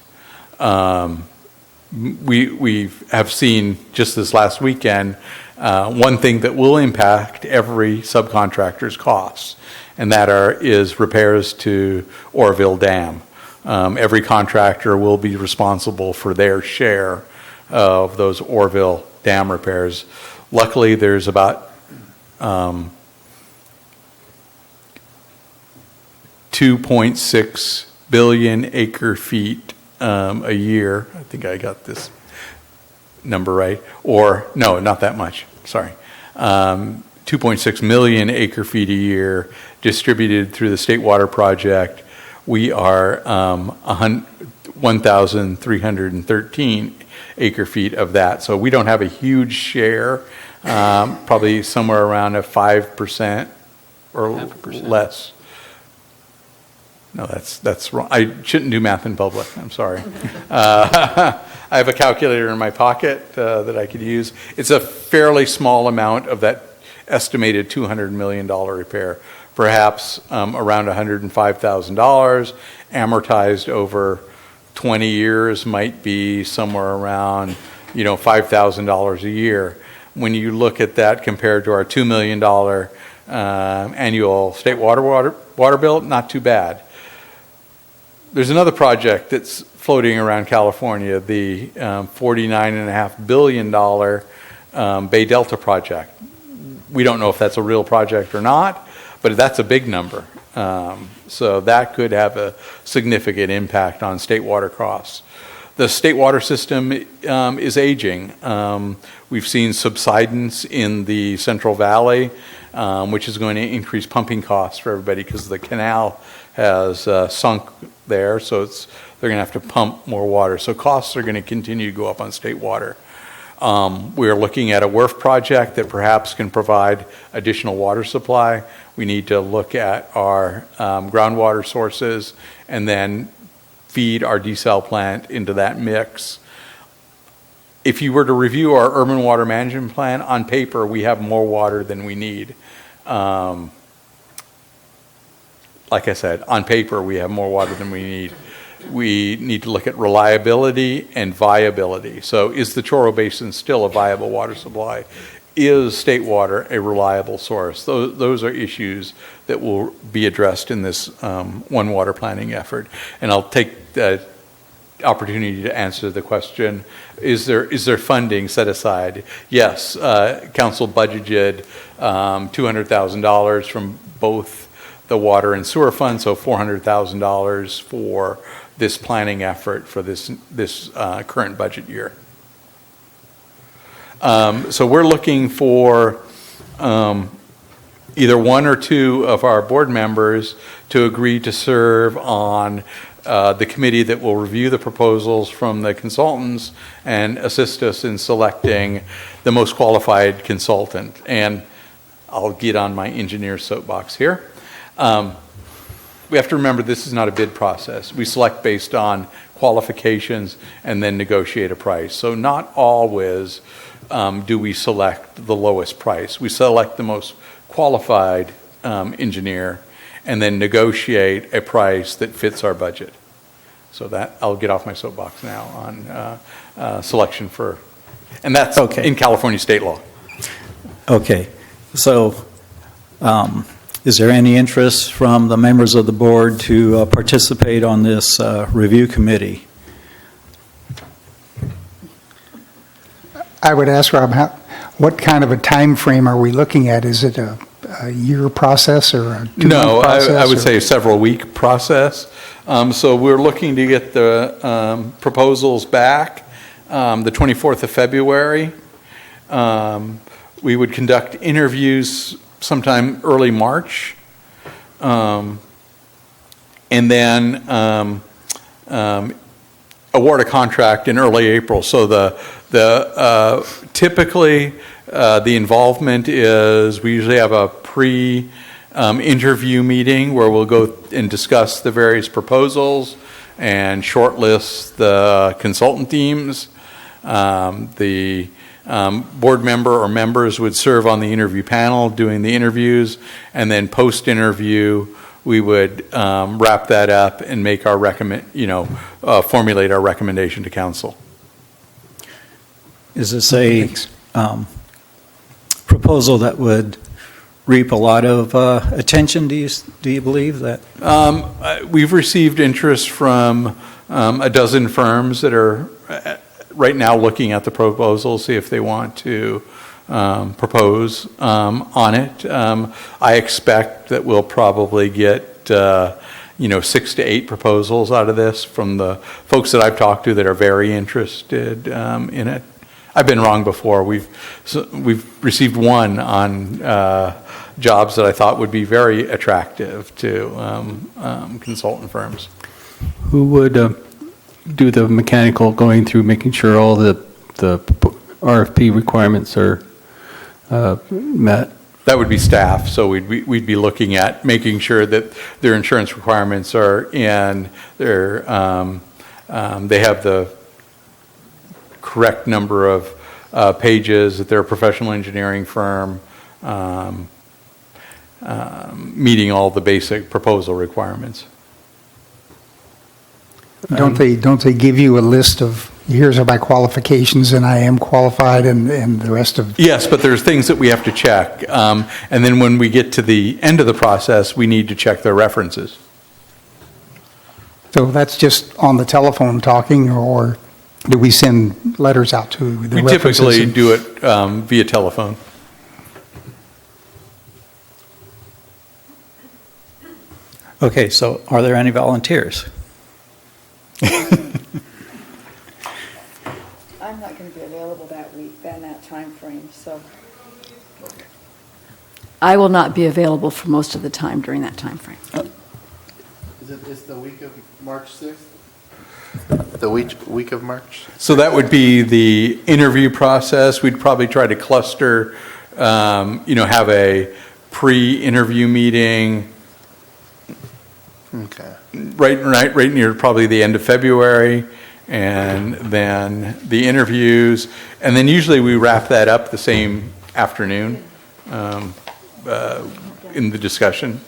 We have seen just this last weekend one thing that will impact every subcontractor's costs, and that is repairs to Oroville Dam. Every contractor will be responsible for their share of those Oroville Dam repairs. Luckily, there's about 2.6 billion acre feet a year. I think I got this number right. Or, no, not that much. Sorry. 2.6 million acre feet a year distributed through the State Water Project. We are 1,313 acre feet of that. So we don't have a huge share, probably somewhere around a 5% or less. No, that's wrong. I shouldn't do math in public. I'm sorry. I have a calculator in my pocket that I could use. It's a fairly small amount of that estimated $200 million repair, perhaps around $105,000, amortized over 20 years might be somewhere around, $5,000 a year. When you look at that compared to our $2 million annual state water bill, not too bad. There's another project that's floating around California, the $49.5 billion Bay Delta project. We don't know if that's a real project or not, but that's a big number. So that could have a significant impact on state water costs. The state water system is aging. We've seen subsidence in the Central Valley, which is going to increase pumping costs for everybody because the canal has sunk there, so they're going to have to pump more water. So costs are going to continue to go up on state water. We're looking at a WRF project that perhaps can provide additional water supply. We need to look at our groundwater sources and then feed our desal plant into that mix. If you were to review our urban water management plan, on paper, we have more water than we need. Like I said, on paper, we have more water than we need. We need to look at reliability and viability. So is the Chorro Basin still a viable water supply? is state water a reliable source? Those are issues that will be addressed in this One Water planning effort. And I'll take the opportunity to answer the question, is there funding set aside? Yes, council budgeted $200,000 from both the water and sewer fund, so $400,000 for this planning effort for this current budget year. So we're looking for either one or two of our board members to agree to serve on the committee that will review the proposals from the consultants and assist us in selecting the most qualified consultant. And I'll get on my engineer soapbox here. We have to remember this is not a bid process. We select based on qualifications and then negotiate a price. So not always do we select the lowest price. We select the most qualified engineer and then negotiate a price that fits our budget. So that, I'll get off my soapbox now on selection for, and that's Okay. in California state law. Okay, so is there any interest from the members of the board to participate on this review committee? I would ask Rob, what kind of a time frame are we looking at? Is it a year process or a 2-month No, process? I would or- say a several week process. So we're looking to get the proposals back the 24th of February. We would conduct interviews sometime early March. And then award a contract in early April. So typically the involvement is we usually have a interview meeting where we'll go and discuss the various proposals and shortlist the consultant teams. The board member or members would serve on the interview panel doing the interviews, and then post-interview we would wrap that up and make our formulate our recommendation to council. Is this a proposal that would reap a lot of attention, do you believe that? We've received interest from a dozen firms that are right now looking at the proposal, see if they want to propose on it. I expect that we'll probably get 6 to 8 proposals out of this from the folks that I've talked to that are very interested in it. I've been wrong before. We've received one on jobs that I thought would be very attractive to consultant firms. Who would do the mechanical going through, making sure all the RFP requirements are met? That would be staff, so we'd be looking at making sure that their insurance requirements are in, they have the correct number of pages, that they're a professional engineering firm, meeting all the basic proposal requirements. Don't they give you a list of, here's my qualifications and I am qualified and the rest of? Yes, but there's things that we have to check. And then when we get to the end of the process, we need to check their references. So that's just on the telephone talking, or do we send letters out to the We references? typically do it via telephone. Okay, so are there any volunteers? I'm not going to be available that week, in that time frame, so. I will not be available for most of the time during that time frame. Is the week of March 6th? The week of March? So that would be the interview process. We'd probably try to cluster, have a pre-interview meeting Okay. right near probably the end of February, and then the interviews, and then usually we wrap that up the same afternoon in the discussion.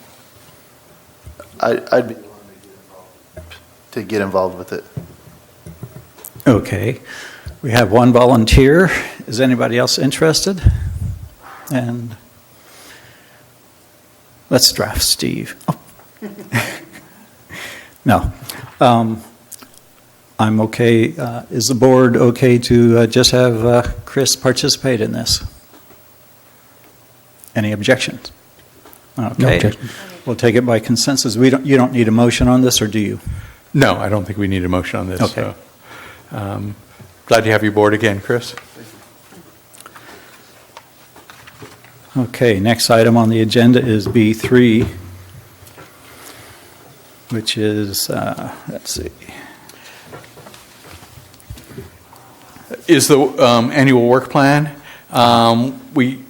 I'd be to get involved with it. Okay, we have one volunteer. Is anybody else interested? And let's draft Steve. Oh. No. I'm okay. Is the board okay to just have Chris participate in this? Any objections? Okay. objection. We'll take it by consensus. You don't need a motion on this, or do you? No, I don't think we need a motion on this. Okay. So, glad to have you aboard again, Chris. Okay, next item on the agenda is B3, which is, let's see. Is the annual work plan. We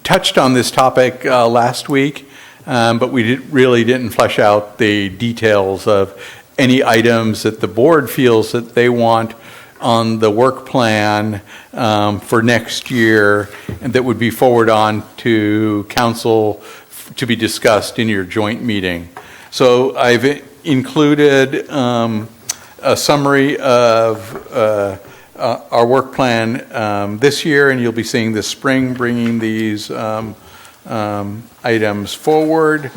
touched on this topic last week, but we really didn't flesh out the details of any items that the board feels that they want on the work plan for next year, and that would be forwarded on to council to be discussed in your joint meeting. So I've included a summary of our work plan this year, and you'll be seeing this spring bringing these items forward.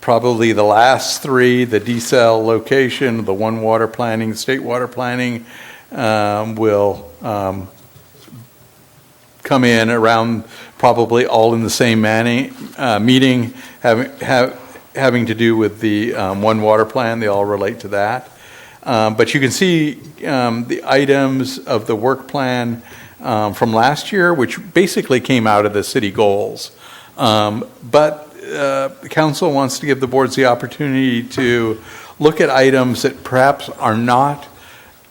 Probably the last three, the decel location, the one water planning, state water planning, will come in around probably all in the same meeting, having to do with the one water plan. They all relate to that. But you can see the items of the work plan from last year, which basically came out of the city goals. But the council wants to give the boards the opportunity to look at items that perhaps are not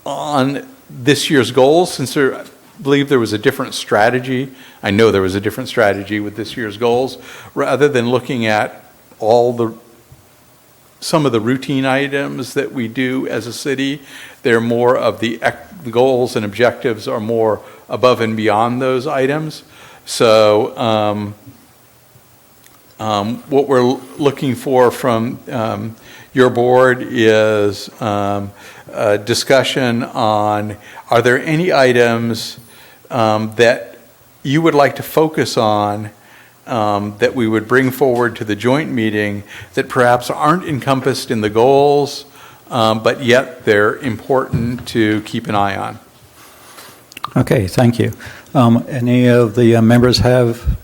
on this year's goals, since I believe there was a different strategy. I know there was a different strategy with this year's goals, rather than looking at some of the routine items that we do as a city. They're more of the goals and objectives are more above and beyond those items. So what we're looking for from your board is a discussion on, are there any items that you would like to focus on that we would bring forward to the joint meeting that perhaps aren't encompassed in the goals, but yet they're important to keep an eye on? Okay, thank you. Any of the members have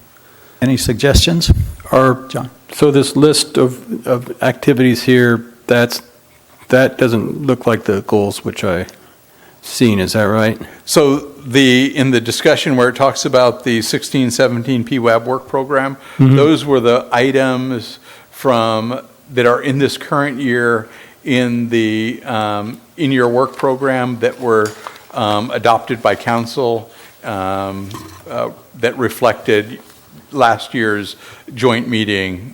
any suggestions? John? So this list of activities here, that doesn't look like the goals which I seen, is that right? So in the discussion where it talks about the 16-17 PWAB work program, those were the items that are in this current year in the in your work program that were adopted by council, that reflected last year's joint meeting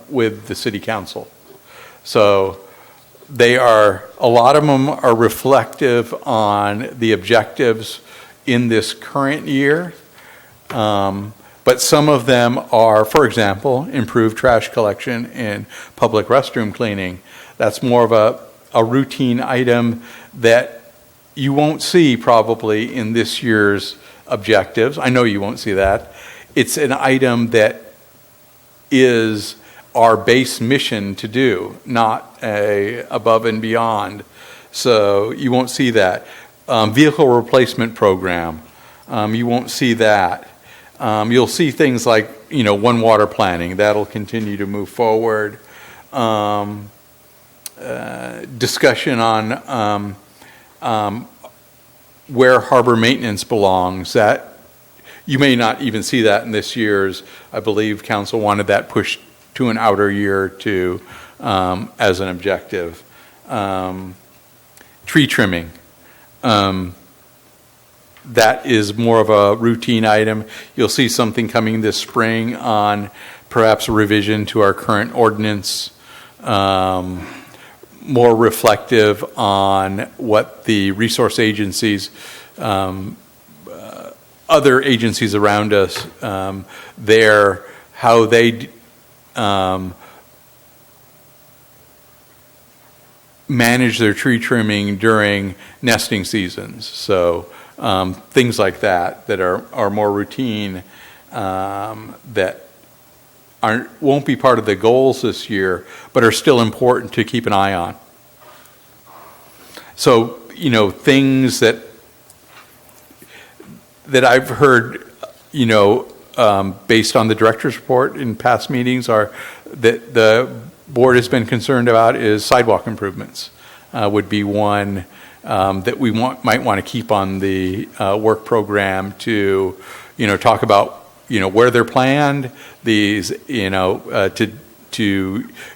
with the city council. So a lot of them are reflective on the objectives in this current year, but some of them are, for example, improved trash collection and public restroom cleaning. That's more of a routine item that you won't see probably in this year's objectives. I know you won't see that. It's an item that is our base mission to do, not a above and beyond. So you won't see that. Vehicle replacement program, you won't see that. You'll see things like, one water planning, that'll continue to move forward. Discussion on where harbor maintenance belongs, that you may not even see that in this year's. I believe council wanted that pushed to an outer year or two as an objective. Tree trimming. That is more of a routine item. You'll see something coming this spring on perhaps a revision to our current ordinance, more reflective on what the resource agencies, other agencies around us, how they manage their tree trimming during nesting seasons. So things like that are more routine, that won't be part of the goals this year, but are still important to keep an eye on. So, things that I've heard, based on the director's report in past meetings, are that the board has been concerned about is sidewalk improvements, would be one that we might want to keep on the work program to, talk about, where they're planned, these, to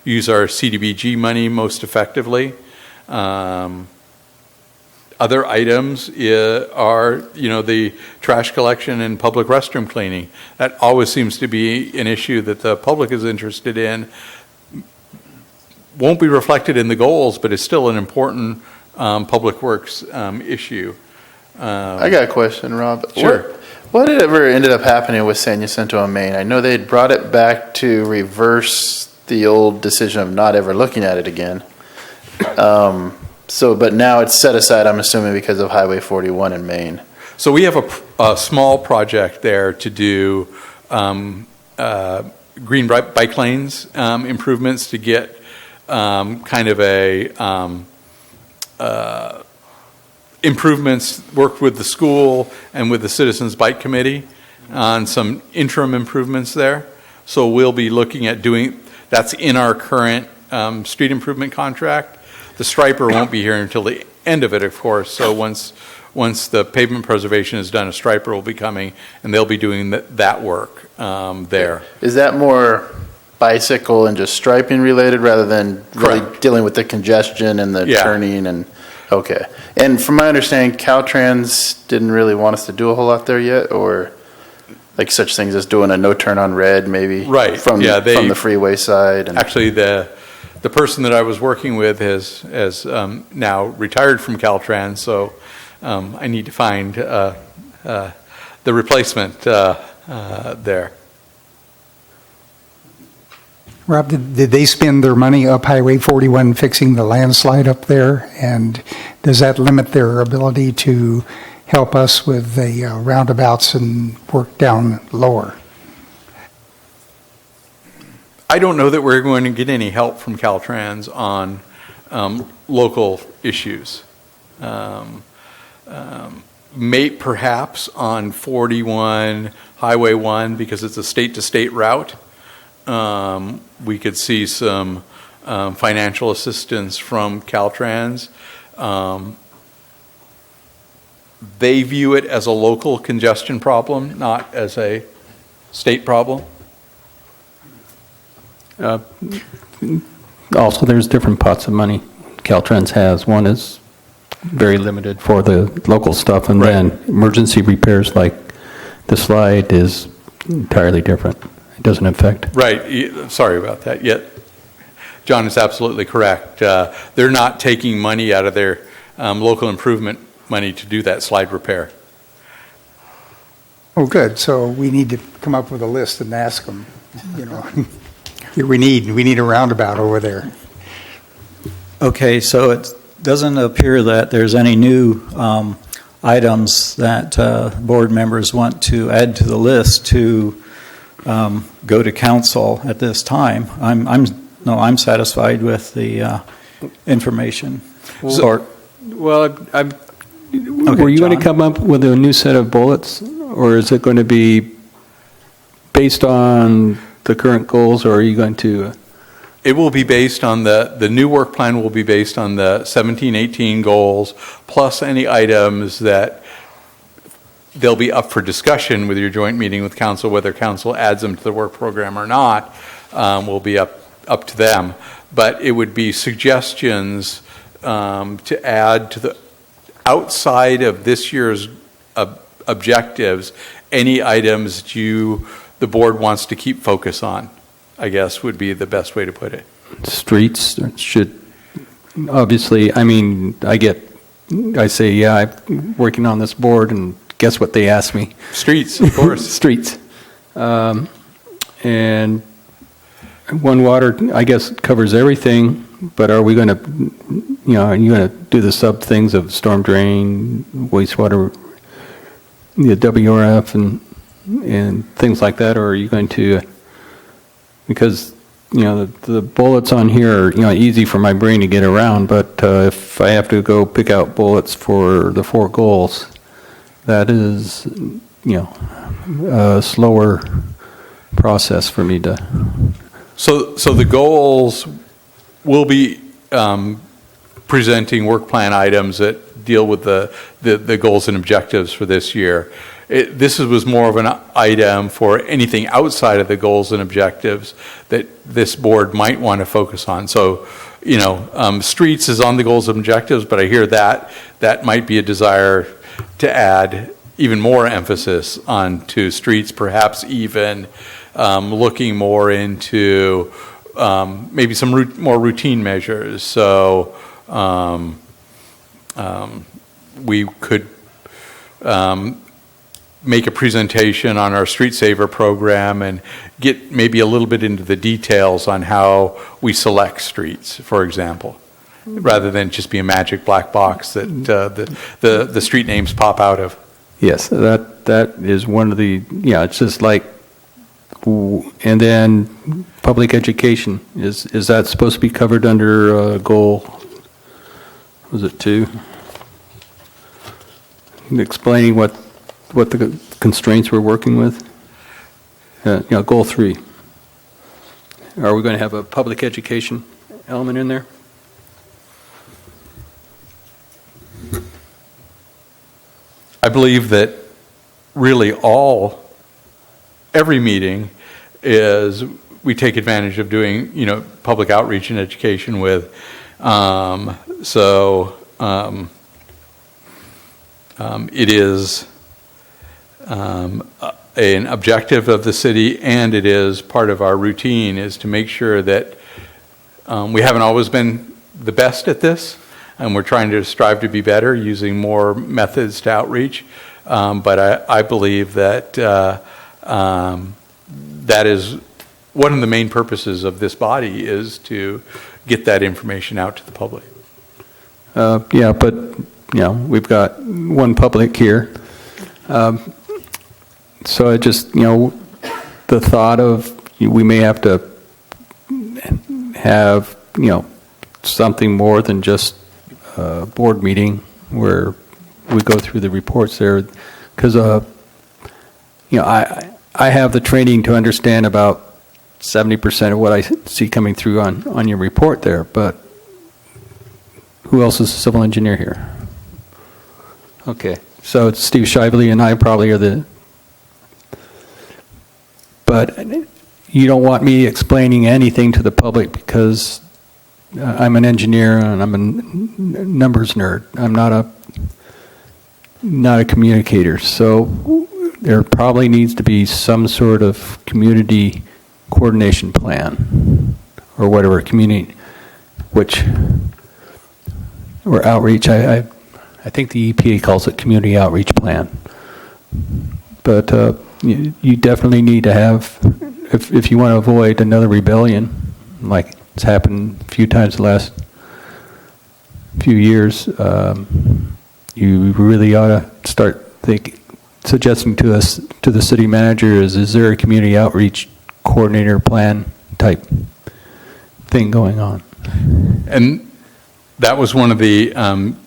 use our CDBG money most effectively. Other items are, the trash collection and public restroom cleaning. That always seems to be an issue that the public is interested in. Won't be reflected in the goals, but it's still an important public works issue. I got a question, Rob. Sure. What ever ended up happening with San Jacinto and Maine? I know they'd brought it back to reverse the old decision of not ever looking at it again. But now it's set aside, I'm assuming, because of Highway 41 in Maine. So we have a small project there to do green bike lanes improvements to get kind of a improvements, worked with the school and with the Citizens Bike Committee on some interim improvements there. So we'll be looking at that's in our current street improvement contract. The striper won't be here until the end of it, of course. So once the pavement preservation is done, a striper will be coming, and they'll be doing that work there. Is that more bicycle and just striping related rather than really Correct. dealing with the congestion and the Yeah. turning and, okay. And from my understanding, Caltrans didn't really want us to do a whole lot there yet, or like such things as doing a no turn on red maybe? Right, From yeah, from the freeway side? And Actually, the person that I was working with has now retired from Caltrans, so I need to find the replacement there. Rob, did they spend their money up Highway 41 fixing the landslide up there? And does that limit their ability to help us with the roundabouts and work down lower? I don't know that we're going to get any help from Caltrans on local issues. Perhaps on 41 Highway 1, because it's a state-to-state route, we could see some financial assistance from Caltrans. They view it as a local congestion problem, not as a state problem. Also, there's different pots of money Caltrans has. One is very limited for the local stuff, and Right. then emergency repairs like the slide is entirely different. It doesn't affect. Right, sorry about that. Yet, John is absolutely correct. They're not taking money out of their local improvement money to do that slide repair. Oh, good. So we need to come up with a list and ask them, here we need a roundabout over there. Okay, so it doesn't appear that there's any new items that board members want to add to the list to go to council at this time. I'm satisfied with the information. Well, were you going John? to come up with a new set of bullets, or is it going to be based on the current goals, or are you going to? It will be based on the new work plan will be based on the 17-18 goals, plus any items that they'll be up for discussion with your joint meeting with council, whether council adds them to the work program or not, will be up to them. But it would be suggestions to add to the outside of this year's objectives, any items that the board wants to keep focus on, I guess would be the best way to put it. Streets should, obviously, I say, yeah, I'm working on this board, and guess what they asked me? Streets, of course. Streets. And One Water, I guess, covers everything, but are we going to, are you going to do the sub things of storm drain, wastewater the WRF and things like that, or are you going to, because, the bullets on here are, easy for my brain to get around, but if I have to go pick out bullets for the 4 goals, that is, a slower process for me to. So the goals will be presenting work plan items that deal with the goals and objectives for this year. This was more of an item for anything outside of the goals and objectives that this board might want to focus on. So, streets is on the goals and objectives, but I hear that might be a desire to add even more emphasis onto streets, perhaps even looking more into maybe some more routine measures. So we could make a presentation on our Street Saver program and get maybe a little bit into the details on how we select streets, for example, rather than just be a magic black box that the street names pop out of. Yes, that is one of the, it's just like, and then public education, is that supposed to be covered under goal, was it 2? Explaining what the constraints we're working with? Goal 3. Are we going to have a public education element in there? I believe that really every meeting is we take advantage of doing, public outreach and education with. It is an objective of the city, and it is part of our routine, is to make sure that we haven't always been the best at this, and we're trying to strive to be better using more methods to outreach. But I believe that that is one of the main purposes of this body, is to get that information out to the public. Yeah, but, we've got one public here. So I just, the thought of we may have to have, something more than just a board meeting where we go through the reports there, because, I have the training to understand about 70% of what I see coming through on your report there, but who else is a civil engineer here? Okay, so it's Steve Shively and I probably are but you don't want me explaining anything to the public because I'm an engineer and I'm a numbers nerd. I'm not a communicator. So there probably needs to be some sort of community coordination plan or whatever, or outreach. I think the EPA calls it community outreach plan. But you definitely need to have, if you want to avoid another rebellion, like it's happened a few times the last few years, you really ought to start suggesting to the city manager, is there a community outreach coordinator plan type thing going on? And that was one of the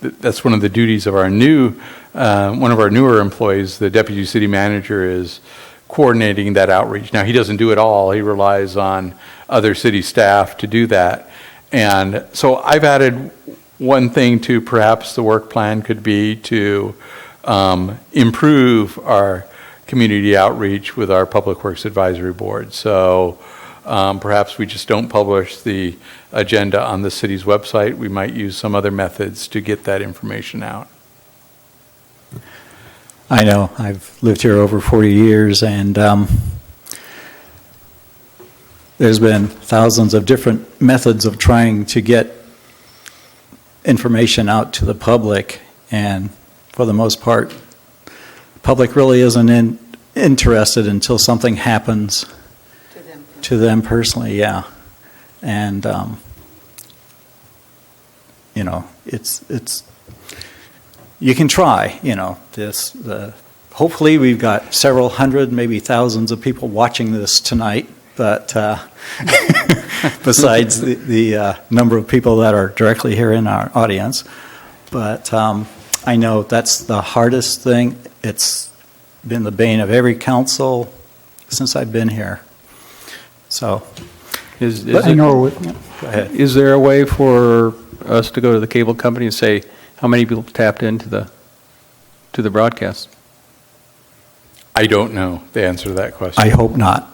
that's one of the duties of our one of our newer employees. The deputy city manager is coordinating that outreach. Now, he doesn't do it all. He relies on other city staff to do that. And so I've added one thing to perhaps the work plan could be to improve our community outreach with our Public Works Advisory Board. So perhaps we just don't publish the agenda on the city's website. We might use some other methods to get that information out. I know, I've lived here over 40 years, and there's been thousands of different methods of trying to get information out to the public, and for the most part, the public really isn't interested until something happens to them personally, yeah. And, it's you can try, the hopefully we've got several hundred, maybe thousands of people watching this tonight, but besides the number of people that are directly here in our audience. But I know that's the hardest thing. It's been the bane of every council since I've been here. So, I know, go ahead. Is there a way for us to go to the cable company and say how many people tapped into the broadcast? I don't know the answer to that question. I hope not.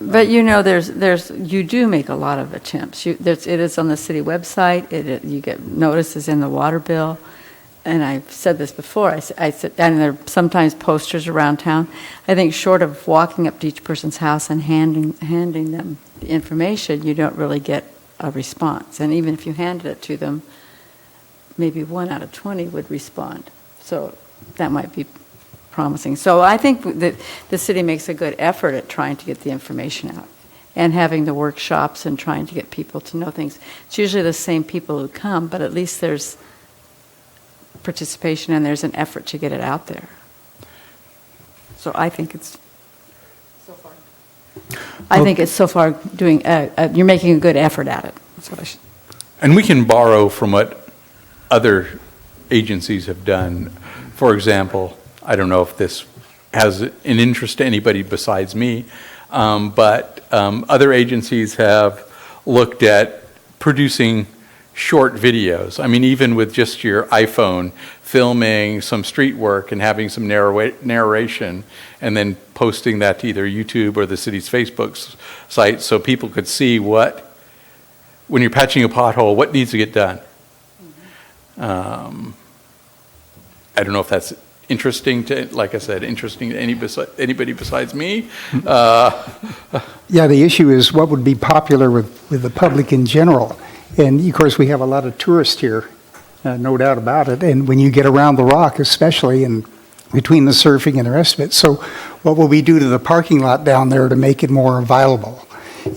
But you know, you do make a lot of attempts. It is on the city website. You get notices in the water bill, and I've said this before. I said, and there are sometimes posters around town. I think short of walking up to each person's house and handing them the information, you don't really get a response. And even if you handed it to them, maybe 1 out of 20 would respond. So that might be promising. So I think that the city makes a good effort at trying to get the information out and having the workshops and trying to get people to know things. It's usually the same people who come, but at least there's participation and there's an effort to get it out there. So I think it's so far doing, you're making a good effort at it. That's what I should. And we can borrow from what other agencies have done. For example, I don't know if this has an interest to anybody besides me, but other agencies have looked at producing short videos. I mean, even with just your iPhone, filming some street work and having some narration, and then posting that to either YouTube or the city's Facebook site so people could see when you're patching a pothole, what needs to get done. I don't know if that's interesting to, like I said, interesting to anybody besides me. yeah, the issue is what would be popular with the public in general. And of course, we have a lot of tourists here, no doubt about it. And when you get around the Rock, especially, and between the surfing and the rest of it. So what will we do to the parking lot down there to make it more viable?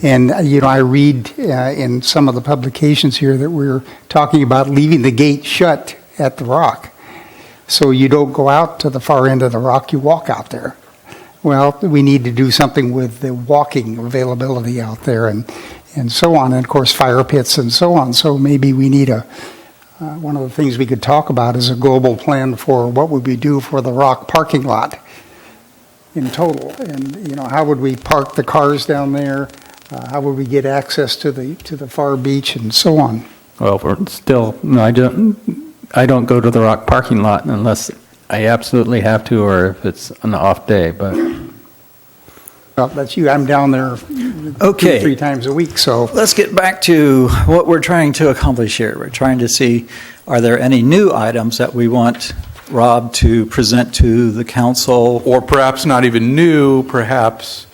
And, I read in some of the publications here that we're talking about leaving the gate shut at the Rock. So you don't go out to the far end of the Rock, you walk out there. Well, we need to do something with the walking availability out there and so on. And of course, fire pits and so on. So maybe we need one of the things we could talk about is a global plan for what would we do for the Rock parking lot in total. And, how would we park the cars down there? How would we get access to the far beach and so on? Well, I don't go to the Rock parking lot unless I absolutely have to, or if it's an off day. But well, that's you. I'm down there Okay. 2-3 times a week. So Let's get back to what we're trying to accomplish here. We're trying to see, are there any new items that we want Rob to present to the council? Or perhaps not even new, perhaps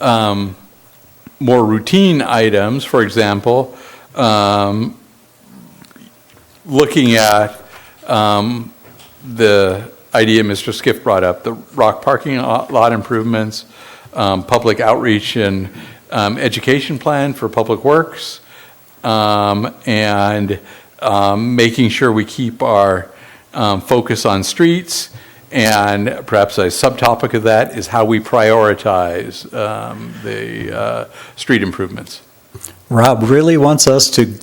more routine items. For example, looking at the idea Mr. Skiff brought up, the Rock parking lot improvements, public outreach and education plan for Public Works, and making sure we keep our focus on streets. And perhaps a subtopic of that is how we prioritize the street improvements. Rob really wants us to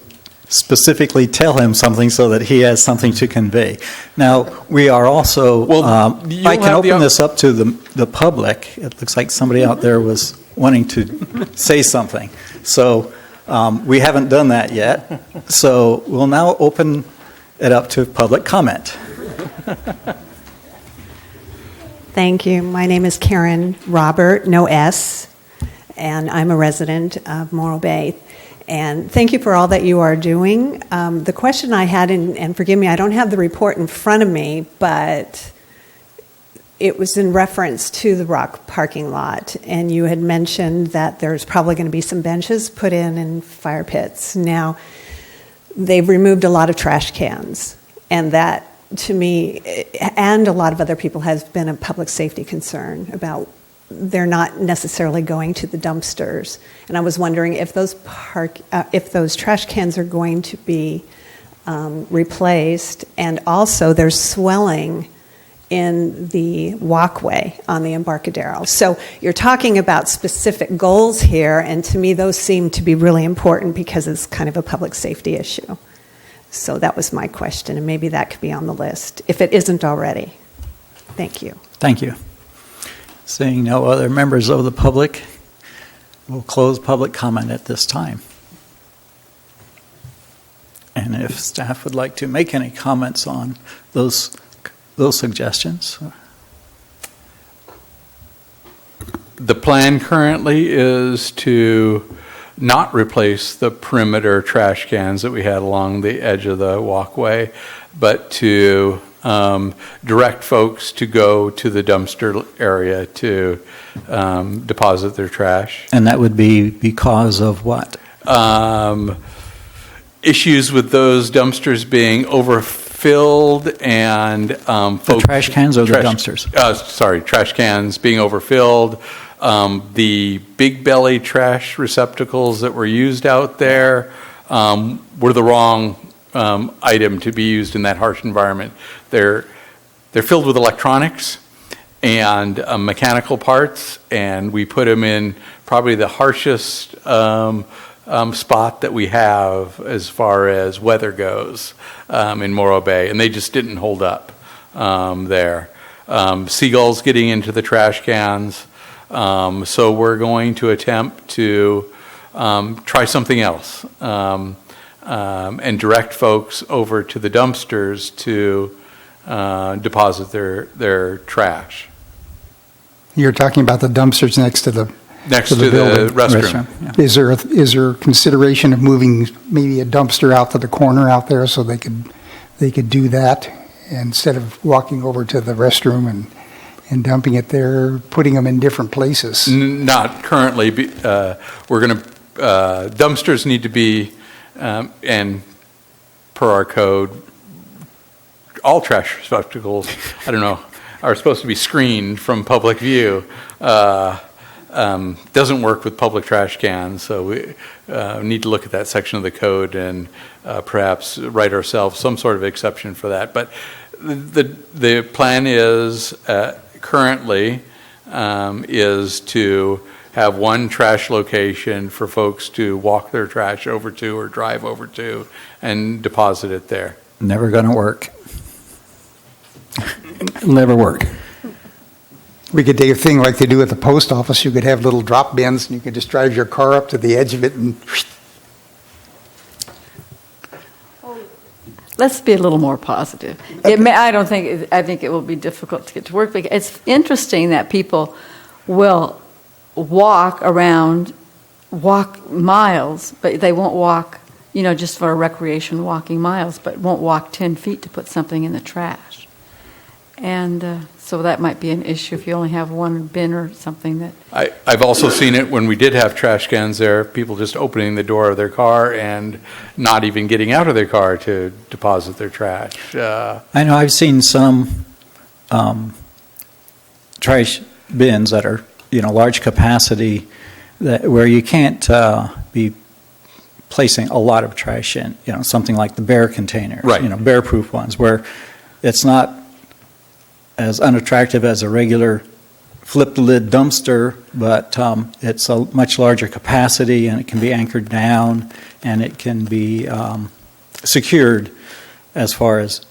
specifically tell him something so that he has something to convey. Now, we are also, Well, I can open this up to the public. It looks like somebody out there was wanting to say something. So we haven't done that yet. So we'll now open it up to public comment. Thank you. My name is Karen Robert, no S, and I'm a resident of Morro Bay. And thank you for all that you are doing. The question I had, and forgive me, I don't have the report in front of me, but it was in reference to the Rock parking lot. And you had mentioned that there's probably going to be some benches put in fire pits. Now, they've removed a lot of trash cans, and that, to me, and a lot of other people, has been a public safety concern about they're not necessarily going to the dumpsters. And I was wondering if those trash cans are going to be replaced. And also, there's swelling in the walkway on the Embarcadero. So you're talking about specific goals here, and to me those seem to be really important because it's kind of a public safety issue. So that was my question, and maybe that could be on the list, if it isn't already. Thank you. Thank you. Seeing no other members of the public, we'll close public comment at this time. And if staff would like to make any comments on those suggestions. The plan currently is to not replace the perimeter trash cans that we had along the edge of the walkway, but to direct folks to go to the dumpster area to deposit their trash. And that would be because of what? Issues with those dumpsters being overfilled and The trash cans or the dumpsters? Trash cans being overfilled. The big belly trash receptacles that were used out there were the wrong item to be used in that harsh environment. They're filled with electronics and mechanical parts, and we put them in probably the harshest spot that we have as far as weather goes in Morro Bay, and they just didn't hold up there. Seagulls getting into the trash cans. So we're going to attempt to try something else and direct folks over to the dumpsters to deposit their trash. You're talking about the dumpsters next to the Next to the to the building. restroom. Yeah. Is there consideration of moving maybe a dumpster out to the corner out there so they could do that instead of walking over to the restroom and dumping it there, putting them in different places? Not currently. We're going to, dumpsters need to be, and per our code, all trash receptacles, I don't know, are supposed to be screened from public view. Doesn't work with public trash cans, so we need to look at that section of the code and perhaps write ourselves some sort of exception for that. But the plan is currently is to have one trash location for folks to walk their trash over to or drive over to and deposit it there. Never going to work. Never work. We could take a thing like they do at the post office. You could have little drop bins, and you could just drive your car up to the edge of it and... Let's be a little more positive. I think it will be difficult to get to work. Because it's interesting that people will walk miles, but they won't walk, just for a recreation walking miles, but won't walk 10 feet to put something in the trash. And so that might be an issue if you only have one bin or something that... I've also seen it when we did have trash cans there, people just opening the door of their car and not even getting out of their car to deposit their trash. I know I've seen some trash bins that are, large capacity where you can't be placing a lot of trash in, something like the bear containers, Right. Bear-proof ones, where it's not as unattractive as a regular flipped lid dumpster, but it's a much larger capacity, and it can be anchored down, and it can be secured as far as,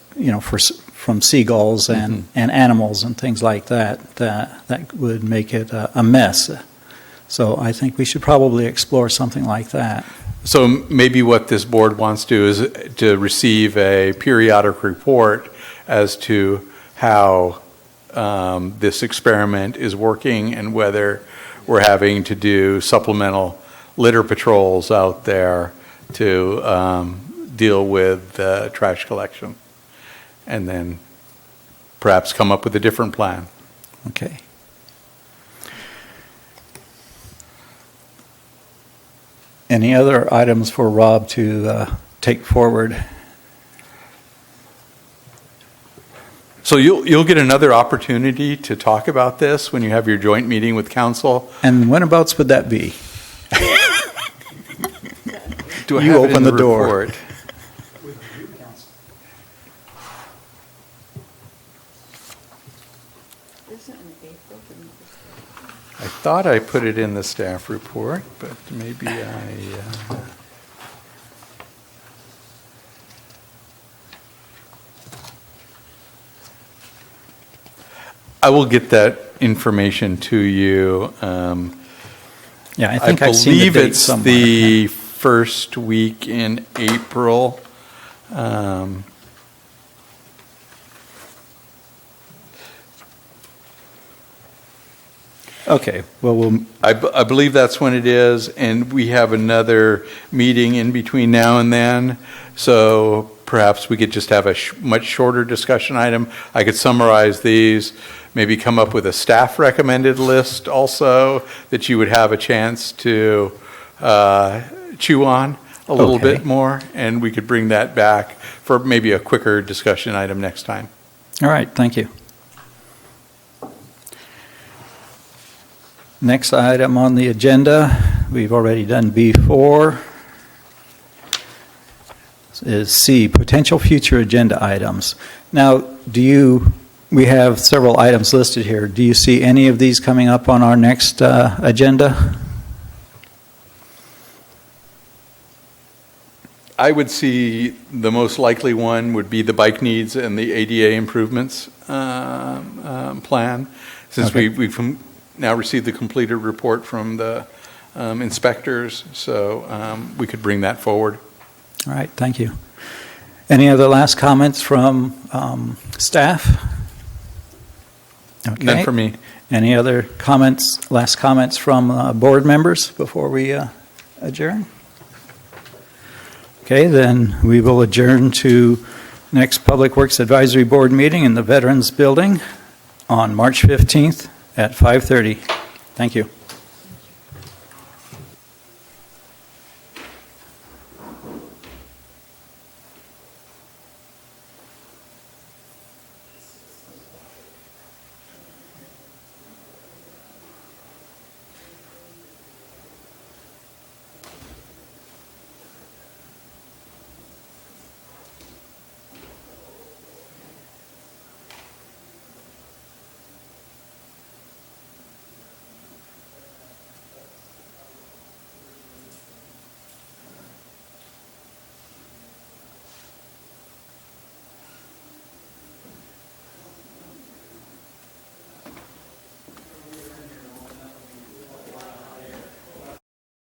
from seagulls and animals and things like that, that would make it a mess. So I think we should probably explore something like that. So maybe what this board wants to do is to receive a periodic report as to how this experiment is working and whether we're having to do supplemental litter patrols out there to deal with trash collection, and then perhaps come up with a different plan. Okay. Any other items for Rob to take forward? So you'll get another opportunity to talk about this when you have your joint meeting with council. And whenabouts would that be? Do I You have it in open the door. report? thought I put it in the staff report, but maybe I will get that information to you. Yeah, I think I've seen the believe date it's somewhere. the first week in April. Okay, well, we'll, I believe that's when it is, and we have another meeting in between now and then, so perhaps we could just have a much shorter discussion item. I could summarize these, maybe come up with a staff recommended list also that you would have a chance to chew on a little Okay. bit more, and we could bring that back for maybe a quicker discussion item next time. all right, thank you. Next item on the agenda, we've already done B4, is C, potential future agenda items. Now, we have several items listed here. Do you see any of these coming up on our next agenda? I would see the most likely one would be the bike needs and the ADA improvements plan, since Okay. we've now received the completed report from the inspectors, so we could bring that forward. All right, thank you. Any other last comments from staff? Okay. None for me. Any other comments, last comments from board members before we adjourn? Okay, then we will adjourn to next Public Works Advisory Board meeting in the Veterans Building on March 15th at 5:30. Thank you.